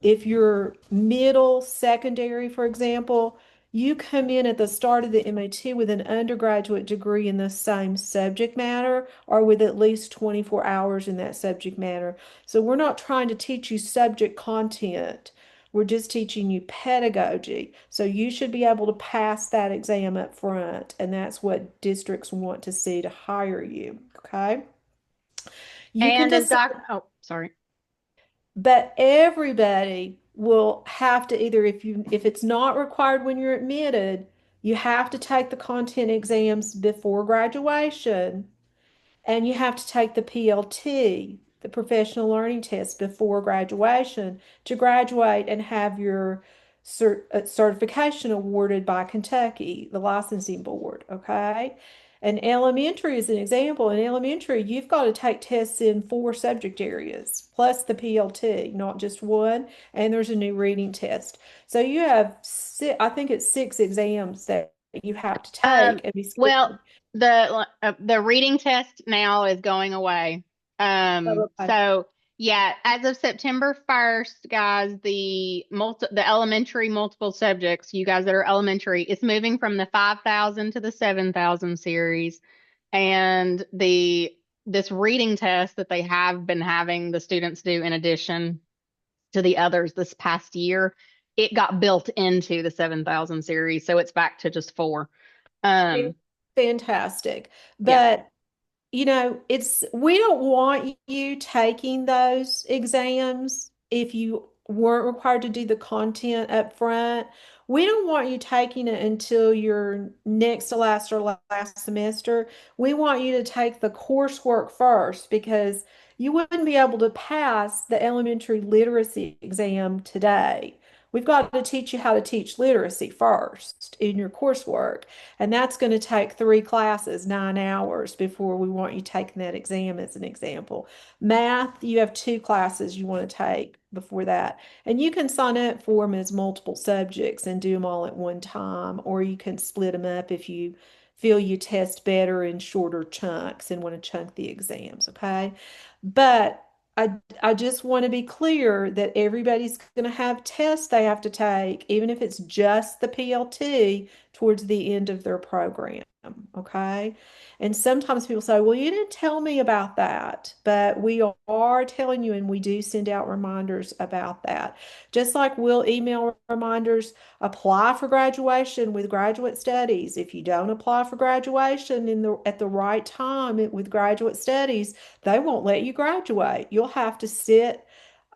If you're middle, secondary, for example, you come in at the start of the MAT with an undergraduate degree in the same subject matter or with at least 24 hours in that subject matter. So we're not trying to teach you subject content. We're just teaching you pedagogy. So you should be able to pass that exam up front, and that's what districts want to see to hire you. Okay. You can
And as
decide.
oh, sorry.
But everybody will have to either, if it's not required when you're admitted, you have to take the content exams before graduation, and you have to take the PLT, the professional learning test, before graduation to graduate and have your certification awarded by Kentucky, the licensing board. Okay. And elementary is an example. In elementary, you've got to take tests in 4 subject areas plus the PLT, not just one. And there's a new reading test. So you have I think it's 6 exams that you have to take and be split.
Well, the reading test now is going away.
Oh, okay.
So yeah, as of September 1st, guys, the elementary multiple subjects, you guys that are elementary, it's moving from the 5,000 to the 7,000 series. And this reading test that they have been having the students do in addition to the others this past year, it got built into the 7,000 series, so it's back to just four. Um,
Fantastic.
yeah.
But we don't want you taking those exams if you weren't required to do the content up front. We don't want you taking it until your next to last or last semester. We want you to take the coursework first because you wouldn't be able to pass the elementary literacy exam today. We've got to teach you how to teach literacy first in your coursework. And that's going to take 3 classes, 9 hours before we want you taking that exam as an example. Math, you have 2 classes you want to take before that. And you can sign up for them as multiple subjects and do them all at one time, or you can split them up if you feel you test better in shorter chunks and want to chunk the exams, okay? But I just want to be clear that everybody's going to have tests they have to take, even if it's just the PLT towards the end of their program. Okay. And sometimes people say, well, you didn't tell me about that, but we are telling you, and we do send out reminders about that. Just like we'll email reminders, apply for graduation with graduate studies. If you don't apply for graduation at the right time with graduate studies, they won't let you graduate. You'll have to sit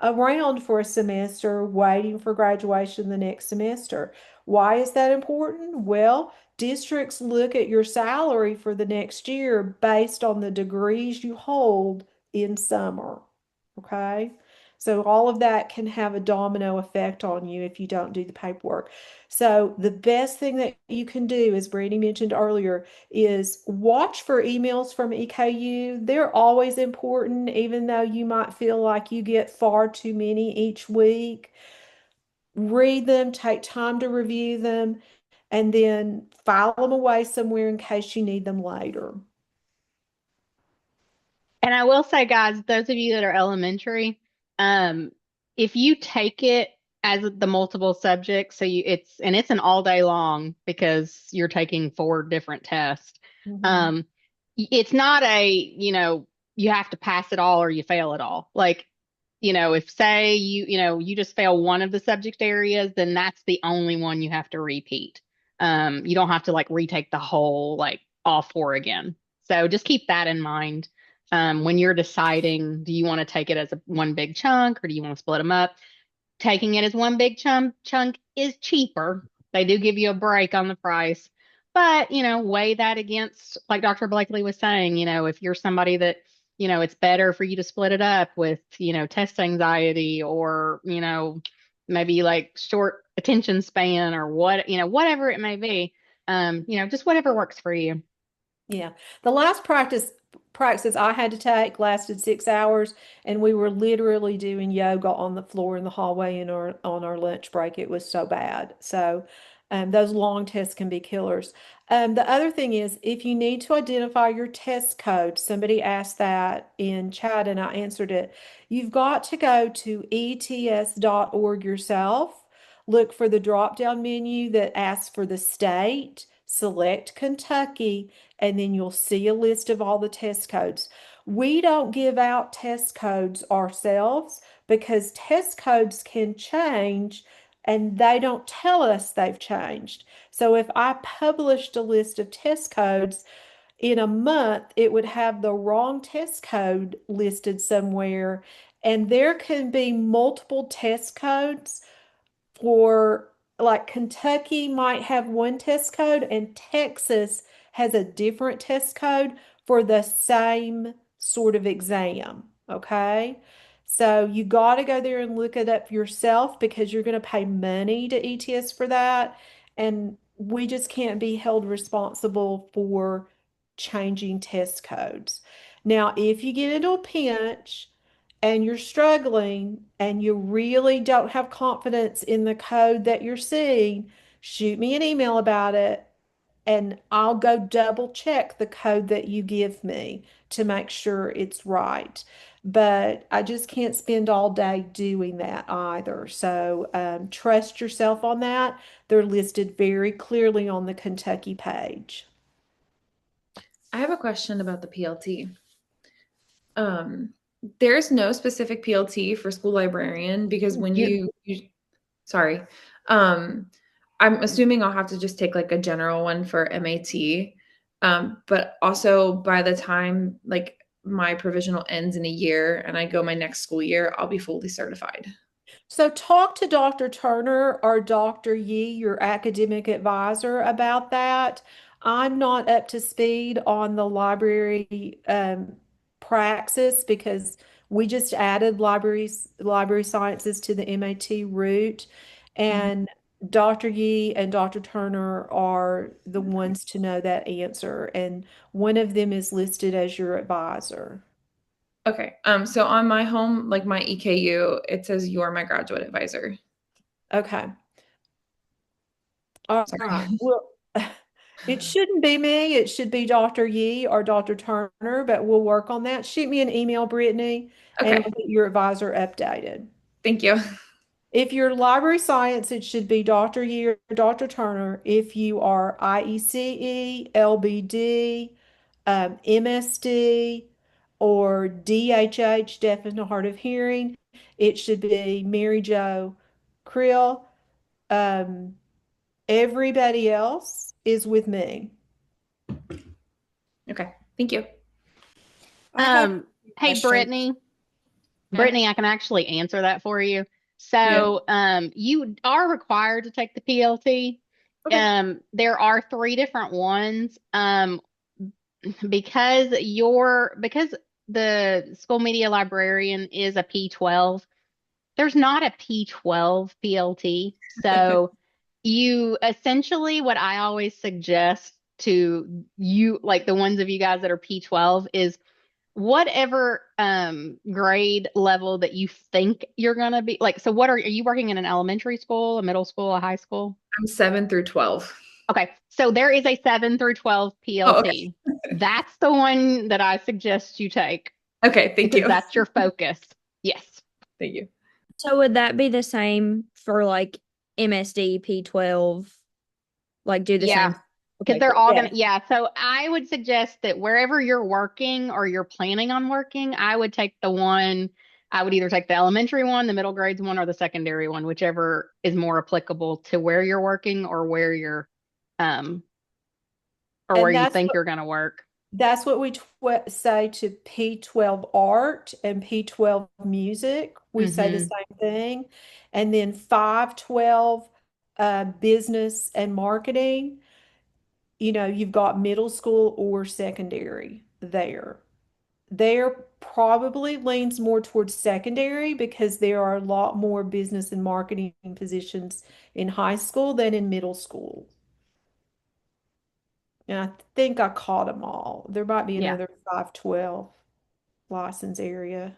around for a semester waiting for graduation the next semester. Why is that important? Well, districts look at your salary for the next year based on the degrees you hold in summer. Okay? So all of that can have a domino effect on you if you don't do the paperwork. So the best thing that you can do, as Brandy mentioned earlier, is watch for emails from EKU. They're always important, even though you might feel like you get far too many each week. Read them, take time to review them, and then file them away somewhere in case you need them later.
And I will say, guys, those of you that are elementary, um, if you take it as the multiple subjects, so it's an all day long because you're taking four different tests.
Mhm.
Um, it's not you have to pass it all or you fail it all. Like, if say you just fail one of the subject areas, then that's the only one you have to repeat. You don't have to like retake the whole, like all four again. So just keep that in mind when you're deciding, do you want to take it as one big chunk or do you want to split them up? Taking it as one big chunk is cheaper. They do give you a break on the price, but weigh that against, like Dr. Blakely was saying, if you're somebody that, it's better for you to split it up with, test anxiety or, maybe like short attention span or whatever it may be, just whatever works for you.
Yeah. The last practice I had to take lasted 6 hours, and we were literally doing yoga on the floor in the hallway in on our lunch break. It was so bad. So those long tests can be killers. The other thing is, if you need to identify your test code, somebody asked that in chat and I answered it. You've got to go to ets.org yourself. Look for the drop-down menu that asks for the state, select Kentucky, and then you'll see a list of all the test codes. We don't give out test codes ourselves because test codes can change and they don't tell us they've changed. So if I published a list of test codes in a month, it would have the wrong test code listed somewhere, and there can be multiple test codes for, like, Kentucky might have one test code and Texas has a different test code for the same sort of exam. Okay. So you got to go there and look it up yourself because you're going to pay money to ETS for that. And we just can't be held responsible for changing test codes. Now, if you get into a pinch and you're struggling and you really don't have confidence in the code that you're seeing, shoot me an email about it and I'll go double check the code that you give me to make sure it's right. But I just can't spend all day doing that either. So trust yourself on that. They're listed very clearly on the Kentucky page.
I have a question about the PLT. There's no specific PLT for school librarian because when sorry, um, I'm assuming I'll have to just take like a general one for MAT. But also by the time like my provisional ends in a year and I go my next school year, I'll be fully certified.
So talk to Dr. Turner or Dr. Yee, your academic advisor, about that. I'm not up to speed on the library praxis because we just added library sciences to the MAT route, and Dr. Yee and Dr. Turner are the ones to know that answer, and one of them is listed as your advisor.
Okay. So on my home, like my EKU, it says you're my graduate advisor.
Okay. All
Sorry.
right. Well, it shouldn't be me. It should be Dr. Yee or Dr. Turner, but we'll work on that. Shoot me an email, Brittany, and
Okay.
I'll get your advisor updated.
Thank you.
If you're library science, it should be Dr. Yee or Dr. Turner. If you are IECE, LBD, MSD, or DHH, deaf and hard of hearing, it should be Mary Jo Krill. Everybody else is with me.
Okay. Thank you.
I have a
Hey,
question.
Brittany.
Okay.
Brittany, I can actually answer that for you.
Yeah.
So, you are required to take the PLT.
Okay.
There are three different ones. Because the school media librarian is a P12, there's not a P12 PLT. So you essentially, what I always suggest to you, like the ones of you guys that are P12, is whatever grade level that you think you're gonna be like. So are you working in an elementary school, a middle school, a high school?
I'm 7 through 12.
Okay, so there is a 7 through 12
Oh, okay.
PLT. That's the one that I suggest you take
Okay, thank
because
you.
that's your focus. Yes.
Thank you.
So would that be the same for like MSD, P12? Like do the
Yeah.
same?
Because
Okay,
they're
cool.
all gonna, yeah. So I would suggest that wherever you're working or you're planning on working, I would take the one, I would either take the elementary one, the middle grades one, or the secondary one, whichever is more applicable to where you're working or where you're, um, or where
And
you think you're gonna work.
that's what we say to P12 art and P12 music. We say the
Mm-hmm.
same thing. And then 512 business and marketing. You've got middle school or secondary there. There probably leans more towards secondary because there are a lot more business and marketing positions in high school than in middle school. And I think I caught them all. There might be
Yeah.
another 512 license area.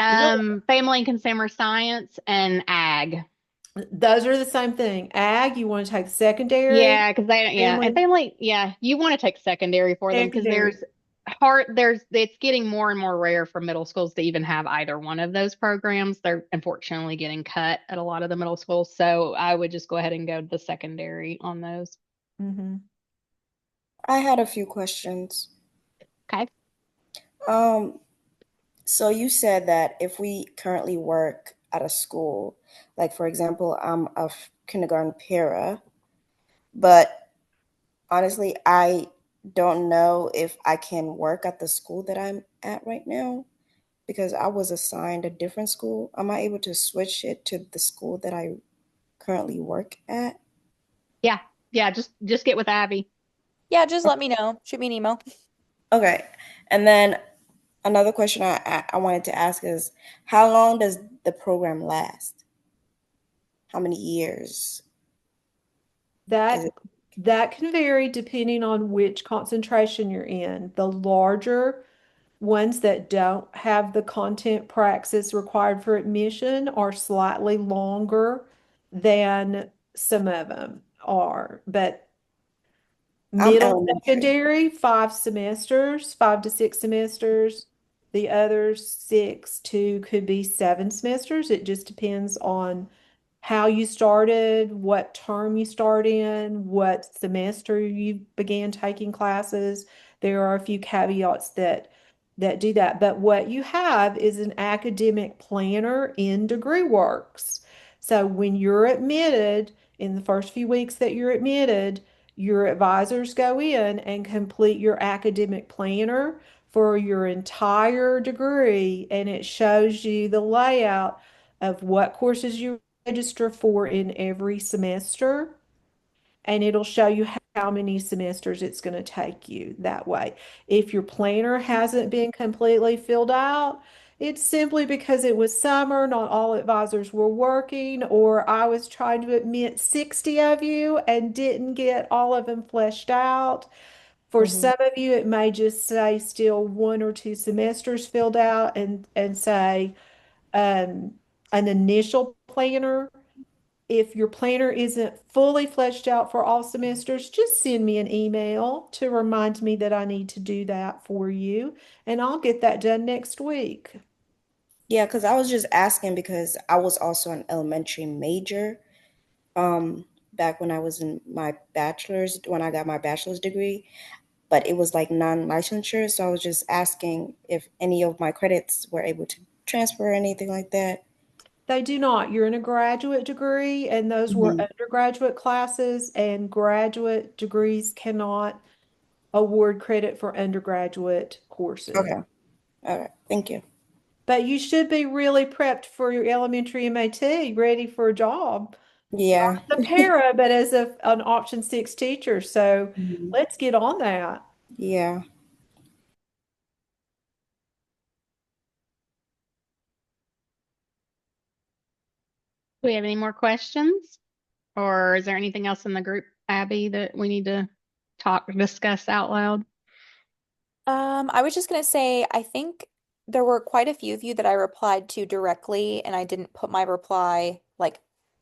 Is there?
Family and consumer science and ag.
Those are the same thing. Ag, you want to take secondary,
Yeah, and
family,
family, yeah, you want to take secondary for them because
secondary.
it's getting more and more rare for middle schools to even have either one of those programs. They're unfortunately getting cut at a lot of the middle schools. So I would just go ahead and go to the secondary on those.
Mm-hmm.
I had a few questions.
Okay.
Um, so you said that if we currently work at a school, like for example, I'm a kindergarten para, but honestly, I don't know if I can work at the school that I'm at right now because I was assigned a different school. Am I able to switch it to the school that I currently work at?
Yeah. Yeah. Just get with Abby.
Yeah, just let me know. Shoot me an email.
Okay. And then another question I wanted to ask is how long does the program last? How many years is
That
it?
That can vary depending on which concentration you're in. The larger ones that don't have the content praxis required for admission are slightly longer than some of them are. But
I'm
middle
elementary.
secondary, 5 semesters, 5 to 6 semesters. The others, 6 to could be 7 semesters. It just depends on how you started, what term you start in, what semester you began taking classes. There are a few caveats that do that. But what you have is an academic planner in DegreeWorks. So when you're admitted, in the first few weeks that you're admitted, your advisors go in and complete your academic planner for your entire degree, and it shows you the layout of what courses you register for in every semester, and it'll show you how many semesters it's going to take you that way. If your planner hasn't been completely filled out, it's simply because it was summer, not all advisors were working, or I was trying to admit 60 of you and didn't get all of them fleshed out. For
Hmm.
some of you, it may just say still 1 or 2 semesters filled out and say um, an initial planner. If your planner isn't fully fleshed out for all semesters, just send me an email to remind me that I need to do that for you, and I'll get that done next week.
Yeah, because I was just asking because I was also an elementary major back when I was in my bachelor's, when I got my bachelor's degree, but it was like non-licensure. So I was just asking if any of my credits were able to transfer or anything like that.
They do not. You're in a graduate degree, and those were
Hmm.
undergraduate classes, and graduate degrees cannot award credit for undergraduate courses.
Okay. All right. Thank you.
But you should be really prepped for your elementary MAT, ready for a job.
Yeah.
The para, but as an option six teacher. So
Mhm.
let's get on that.
Yeah.
Do we have any more questions? Or is there anything else in the group, Abby, that we need to discuss out loud?
I was just gonna say, I think there were quite a few of you that I replied to directly, and I didn't put my reply like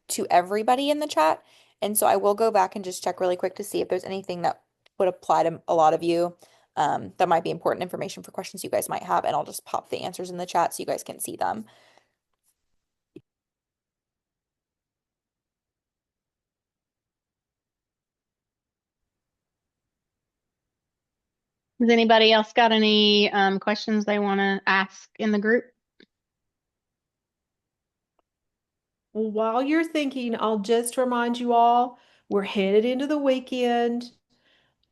to everybody in the chat. And so I will go back and just check really quick to see if there's anything that would apply to a lot of you. That might be important information for questions you guys might have, and I'll just pop the answers in the chat so you guys can see them.
Has anybody else got any questions they want to ask in the group?
Well, while you're thinking, I'll just remind you all, we're headed into the weekend.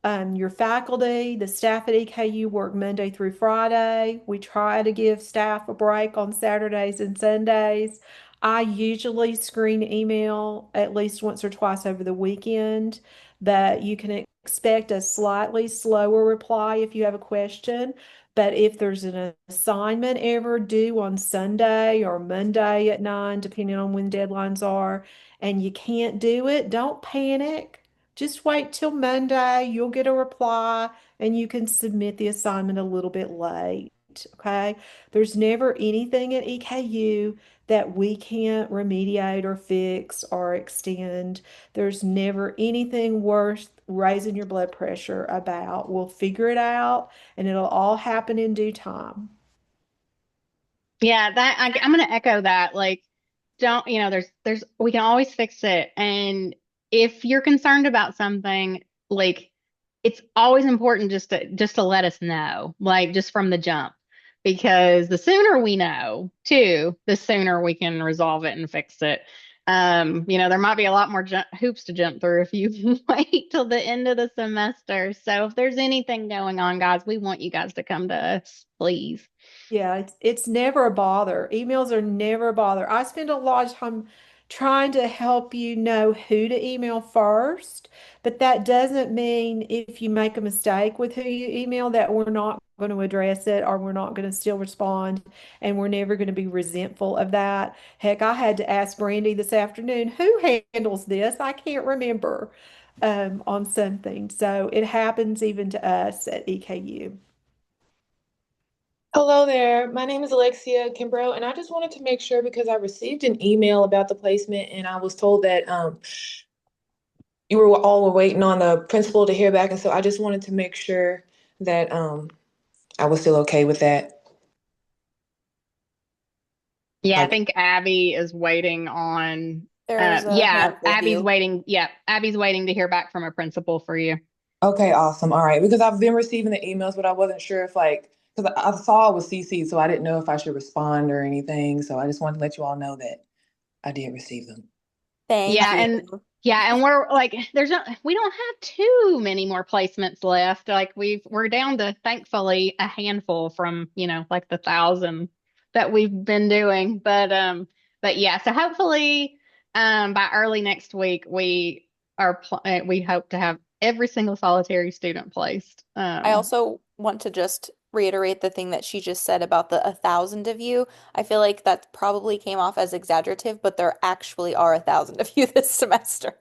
Your faculty, the staff at EKU work Monday through Friday. We try to give staff a break on Saturdays and Sundays. I usually screen email at least once or twice over the weekend, but you can expect a slightly slower reply if you have a question. But if there's an assignment ever due on Sunday or Monday at 9, depending on when deadlines are, and you can't do it, don't panic. Just wait till Monday. You'll get a reply and you can submit the assignment a little bit late. Okay. There's never anything at EKU that we can't remediate or fix or extend. There's never anything worth raising your blood pressure about. We'll figure it out and it'll all happen in due time.
Yeah, I'm going to echo that. Like, don't, we can always fix it. And if you're concerned about something, like, it's always important just to let us know, like, just from the jump, because the sooner we know, too, the sooner we can resolve it and fix it. There might be a lot more hoops to jump through if you wait till the end of the semester. So if there's anything going on, guys, we want you guys to come to us, please.
Yeah, it's never a bother. Emails are never a bother. I spend a lot of time trying to help you know who to email first, but that doesn't mean if you make a mistake with who you email that we're not going to address it or we're not going to still respond and we're never going to be resentful of that. Heck, I had to ask Brandy this afternoon, who handles this? I can't remember. on something. So it happens even to us at EKU.
Hello there. My name is Alexia Kimbrough, and I just wanted to make sure because I received an email about the placement, and I was told that you were all were waiting on the principal to hear back, and so I just wanted to make sure that I was still okay with that.
Yeah, I
Okay.
think Abby is waiting on,
There's a
yeah,
handful of you.
Abby's waiting to hear back from a principal for you.
Okay, awesome. All right, because I've been receiving the emails, but I wasn't sure if because I saw it was CC, so I didn't know if I should respond or anything. So I just wanted to let you all know that I did receive them.
Thank
Yeah,
you.
and we're like, we don't have too many more placements left. Like we're down to thankfully a handful from, like the 1,000 that we've been doing. But yeah, so hopefully, by early next week, we hope to have every single solitary student placed.
I also want to just reiterate the thing that she just said about the 1,000 of you. I feel like that probably came off as exaggerative, but there actually are 1,000 of you this semester.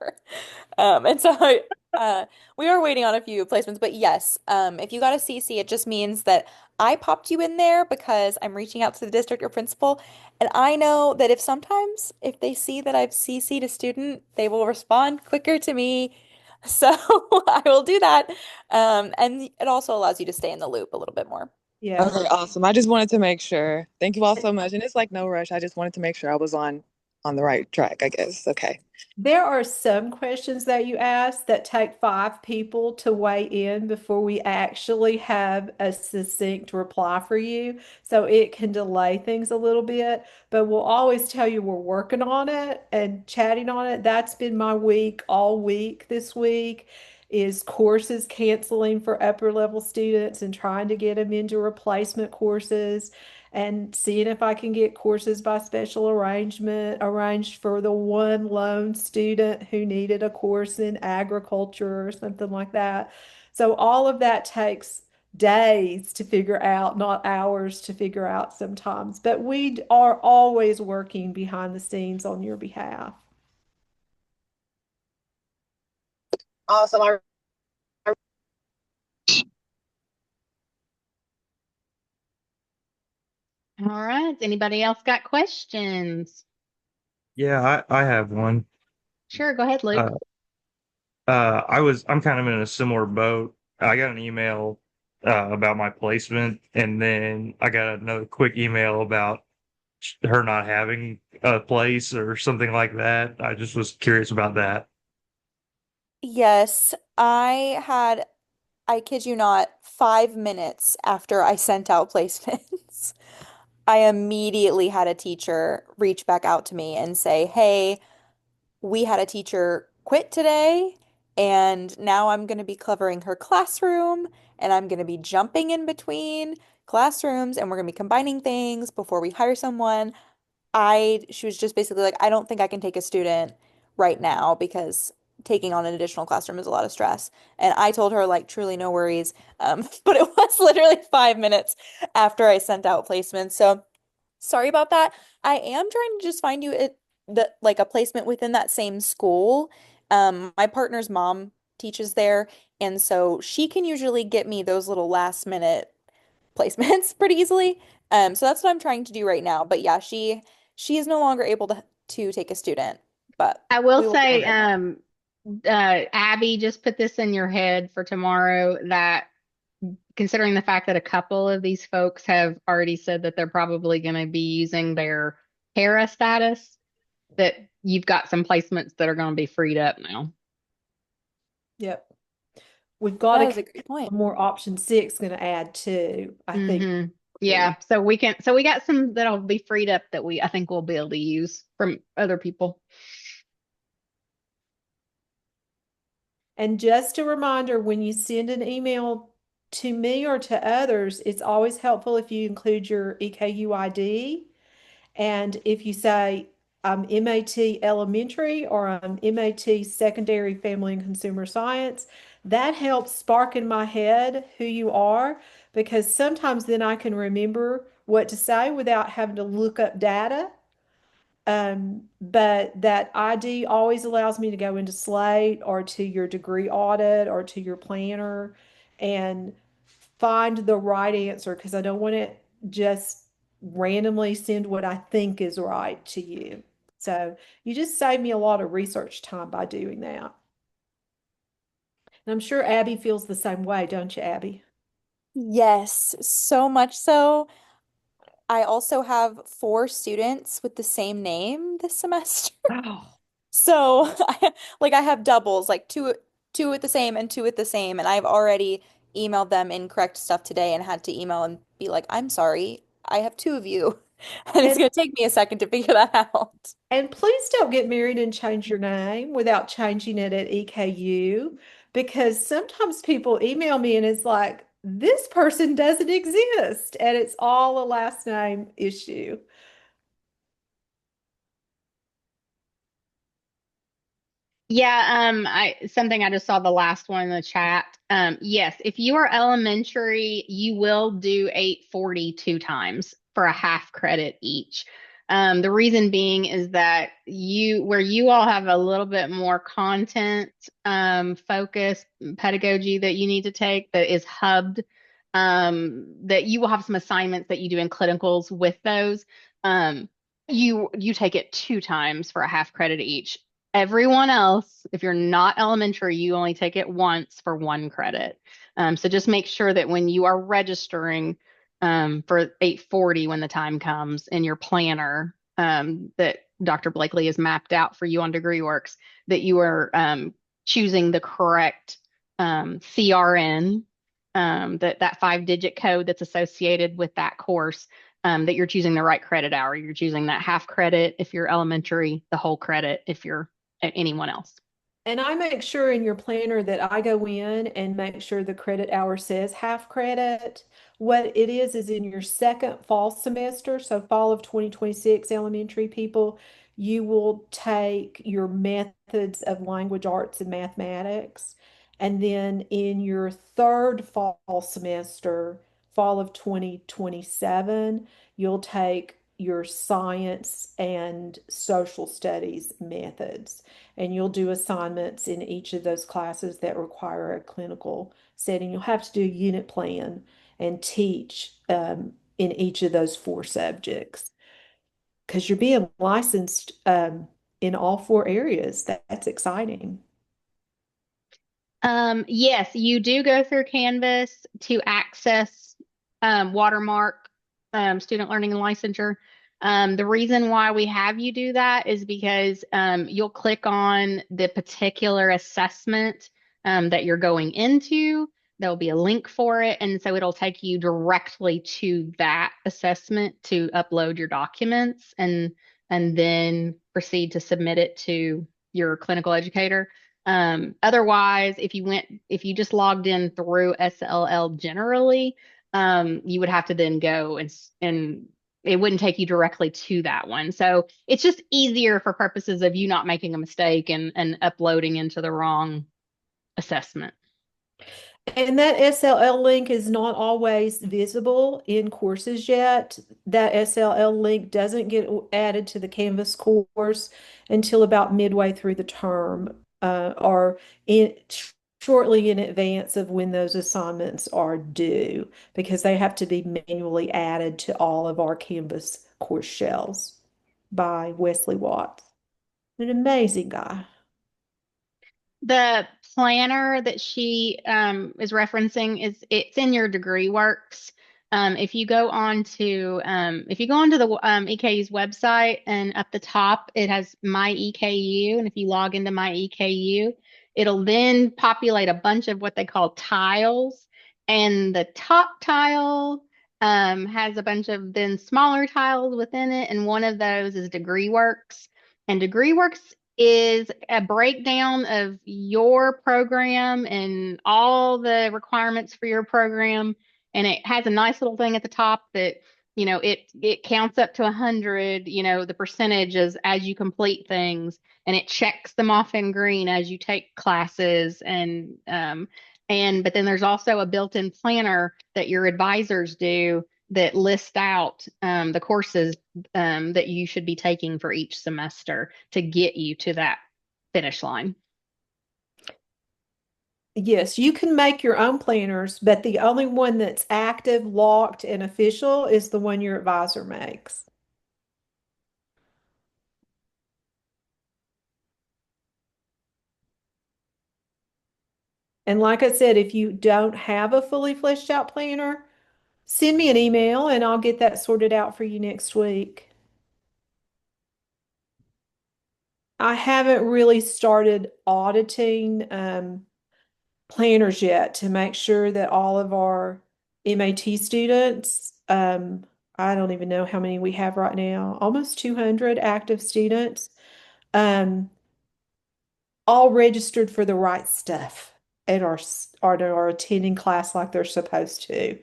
And so uh, we are waiting on a few placements, but yes, if you got a CC, it just means that I popped you in there because I'm reaching out to the district or principal, and I know that if they see that I've CC'd a student, they will respond quicker to me. So I will do that. And it also allows you to stay in the loop a little bit more.
Yeah.
Okay, awesome. I just wanted to make sure. Thank you all so much. And it's like no rush. I just wanted to make sure I was on the right track, I guess. Okay.
There are some questions that you ask that take 5 people to weigh in before we actually have a succinct reply for you. So it can delay things a little bit, but we'll always tell you we're working on it and chatting on it. That's been my week all week this week is courses canceling for upper level students and trying to get them into replacement courses and seeing if I can get courses by special arrangement arranged for the one lone student who needed a course in agriculture or something like that. So all of that takes days to figure out, not hours to figure out sometimes. But we are always working behind the scenes on your behalf.
Awesome.
All right. Anybody else got questions?
Yeah, I have one.
Sure, go ahead, Luke.
Uh, I'm kind of in a similar boat. I got an email about my placement, and then I got another quick email about her not having a place or something like that. I just was curious about that.
Yes, I kid you not, 5 minutes after I sent out placements, I immediately had a teacher reach back out to me and say, "Hey, we had a teacher quit today, and now I'm going to be covering her classroom, and I'm going to be jumping in between classrooms, and we're going to be combining things before we hire someone." She was just basically like, "I don't think I can take a student right now because taking on an additional classroom is a lot of stress." And I told her, like, truly no worries. But it was literally 5 minutes after I sent out placements. So sorry about that. I am trying to just find you like a placement within that same school. My partner's mom teaches there, and so she can usually get me those little last minute placements pretty easily. So that's what I'm trying to do right now. But yeah, she is no longer able to take a student, but
I will
we will get her
say,
in there.
Abby, just put this in your head for tomorrow that considering the fact that a couple of these folks have already said that they're probably going to be using their para status, that you've got some placements that are going to be freed up now.
Yep. We've got
That
a
is a great
couple
point.
more option six going to add too, I think.
Yeah, so we got some that'll be freed up that I think we'll be able to use from other people.
And just a reminder, when you send an email to me or to others, it's always helpful if you include your EKU ID. And if you say, I'm MAT Elementary or I'm MAT Secondary Family and Consumer Science, that helps spark in my head who you are because sometimes then I can remember what to say without having to look up data. But that ID always allows me to go into Slate or to your degree audit or to your planner and find the right answer because I don't want to just randomly send what I think is right to you. So you just save me a lot of research time by doing that. And I'm sure Abby feels the same way, don't you, Abby?
Yes, so much so. I also have 4 students with the same name this semester.
Oh,
So I have doubles, like two with the same and two with the same, and I've already emailed them incorrect stuff today and had to email and be like, I'm sorry, I have 2 of you. And it's
and
gonna take me a second to figure that out.
And please don't get married and change your name without changing it at EKU because sometimes people email me and it's like, this person doesn't exist. And it's all a last name issue.
Yeah, something I just saw the last one in the chat. Yes, if you are elementary, you will do 840 times for a half credit each. The reason being is that where you all have a little bit more content focus pedagogy that you need to take that is hubbed, that you will have some assignments that you do in clinicals with those. You take it 2 times for a half credit each. Everyone else, if you're not elementary, you only take it once for 1 credit. So just make sure that when you are registering for 840 when the time comes in your planner that Dr. Blakely has mapped out for you on DegreeWorks, that you are choosing the correct CRN, that 5-digit code that's associated with that course, that you're choosing the right credit hour. You're choosing that half credit if you're elementary, the whole credit if you're anyone else.
And I make sure in your planner that I go in and make sure the credit hour says half credit. What it is in your second fall semester, so fall of 2026 elementary people, you will take your methods of language arts and mathematics. And then in your third fall semester, fall of 2027, you'll take your science and social studies methods and you'll do assignments in each of those classes that require a clinical setting. You'll have to do a unit plan and teach in each of those 4 subjects because you're being licensed in all 4 areas. That's exciting.
Yes, you do go through Canvas to access Watermark student learning and licensure. The reason why we have you do that is because you'll click on the particular assessment that you're going into. There'll be a link for it, and so it'll take you directly to that assessment to upload your documents and then proceed to submit it to your clinical educator. Otherwise, if you just logged in through SLL generally, you would have to then go and it wouldn't take you directly to that one. So it's just easier for purposes of you not making a mistake and uploading into the wrong assessment.
And that SLL link is not always visible in courses yet. That SLL link doesn't get added to the Canvas course until about midway through the term, or shortly in advance of when those assignments are due, because they have to be manually added to all of our Canvas course shells by Wesley Watts. An amazing guy.
The planner that she is referencing it's in your degree works. If you go onto the EKU's website and up the top it has my EKU, and if you log into my EKU, it'll then populate a bunch of what they call tiles, and the top tile has a bunch of then smaller tiles within it, and one of those is degree works. And degree works is a breakdown of your program and all the requirements for your program. And it has a nice little thing at the top that, it counts up to 100, the percentages as you complete things, and it checks them off in green as you take classes. But then there's also a built-in planner that your advisors do that list out the courses that you should be taking for each semester to get you to that finish line.
Yes, you can make your own planners, but the only one that's active, locked, and official is the one your advisor makes. And like I said, if you don't have a fully fleshed out planner, send me an email and I'll get that sorted out for you next week. I haven't really started auditing planners yet to make sure that all of our MAT students, I don't even know how many we have right now, almost 200 active students, um, all registered for the right stuff and are attending class like they're supposed to.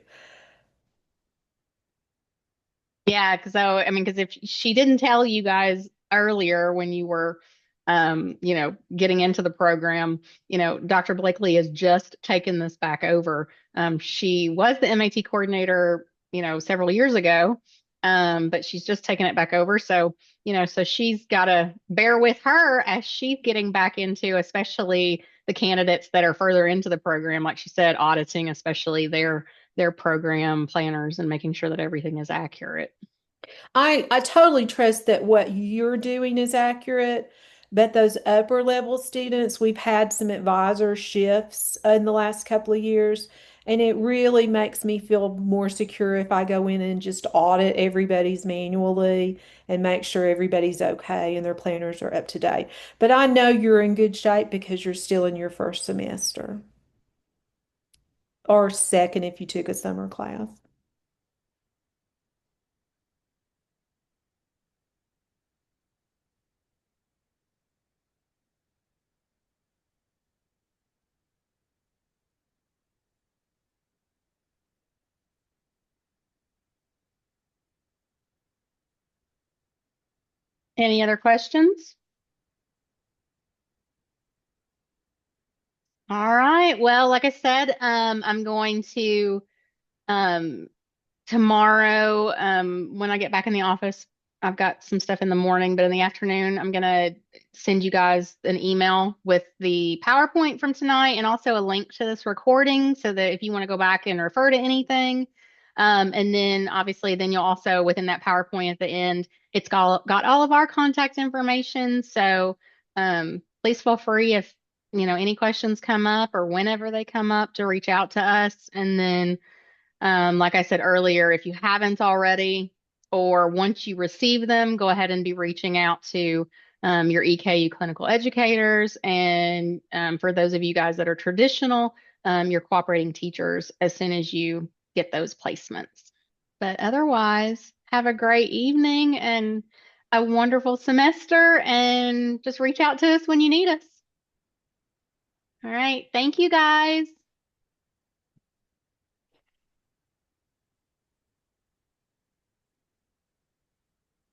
Yeah, because I mean, because if she didn't tell you guys earlier when you were, getting into the program, Dr. Blakely has just taken this back over. She was the MAT coordinator, several years ago, but she's just taken it back over. So, so she's got to bear with her as she's getting back into, especially the candidates that are further into the program, like she said, auditing, especially their program planners and making sure that everything is accurate.
I totally trust that what you're doing is accurate, but those upper level students, we've had some advisor shifts in the last couple of years, and it really makes me feel more secure if I go in and just audit everybody's manually and make sure everybody's okay and their planners are up to date. But I know you're in good shape because you're still in your first semester or second if you took a summer class.
Any other questions? All right. Well, like I said, I'm going to um, tomorrow, when I get back in the office, I've got some stuff in the morning, but in the afternoon, I'm going to send you guys an email with the PowerPoint from tonight and also a link to this recording so that if you want to go back and refer to anything. And then obviously, then you'll also, within that PowerPoint at the end, it's got all of our contact information. So please feel free if, any questions come up or whenever they come up to reach out to us. And then like I said earlier, if you haven't already, or once you receive them, go ahead and be reaching out to your EKU clinical educators. And for those of you guys that are traditional, your cooperating teachers as soon as you get those placements. But otherwise, have a great evening and a wonderful semester, and just reach out to us when you need us. All right. Thank you, guys.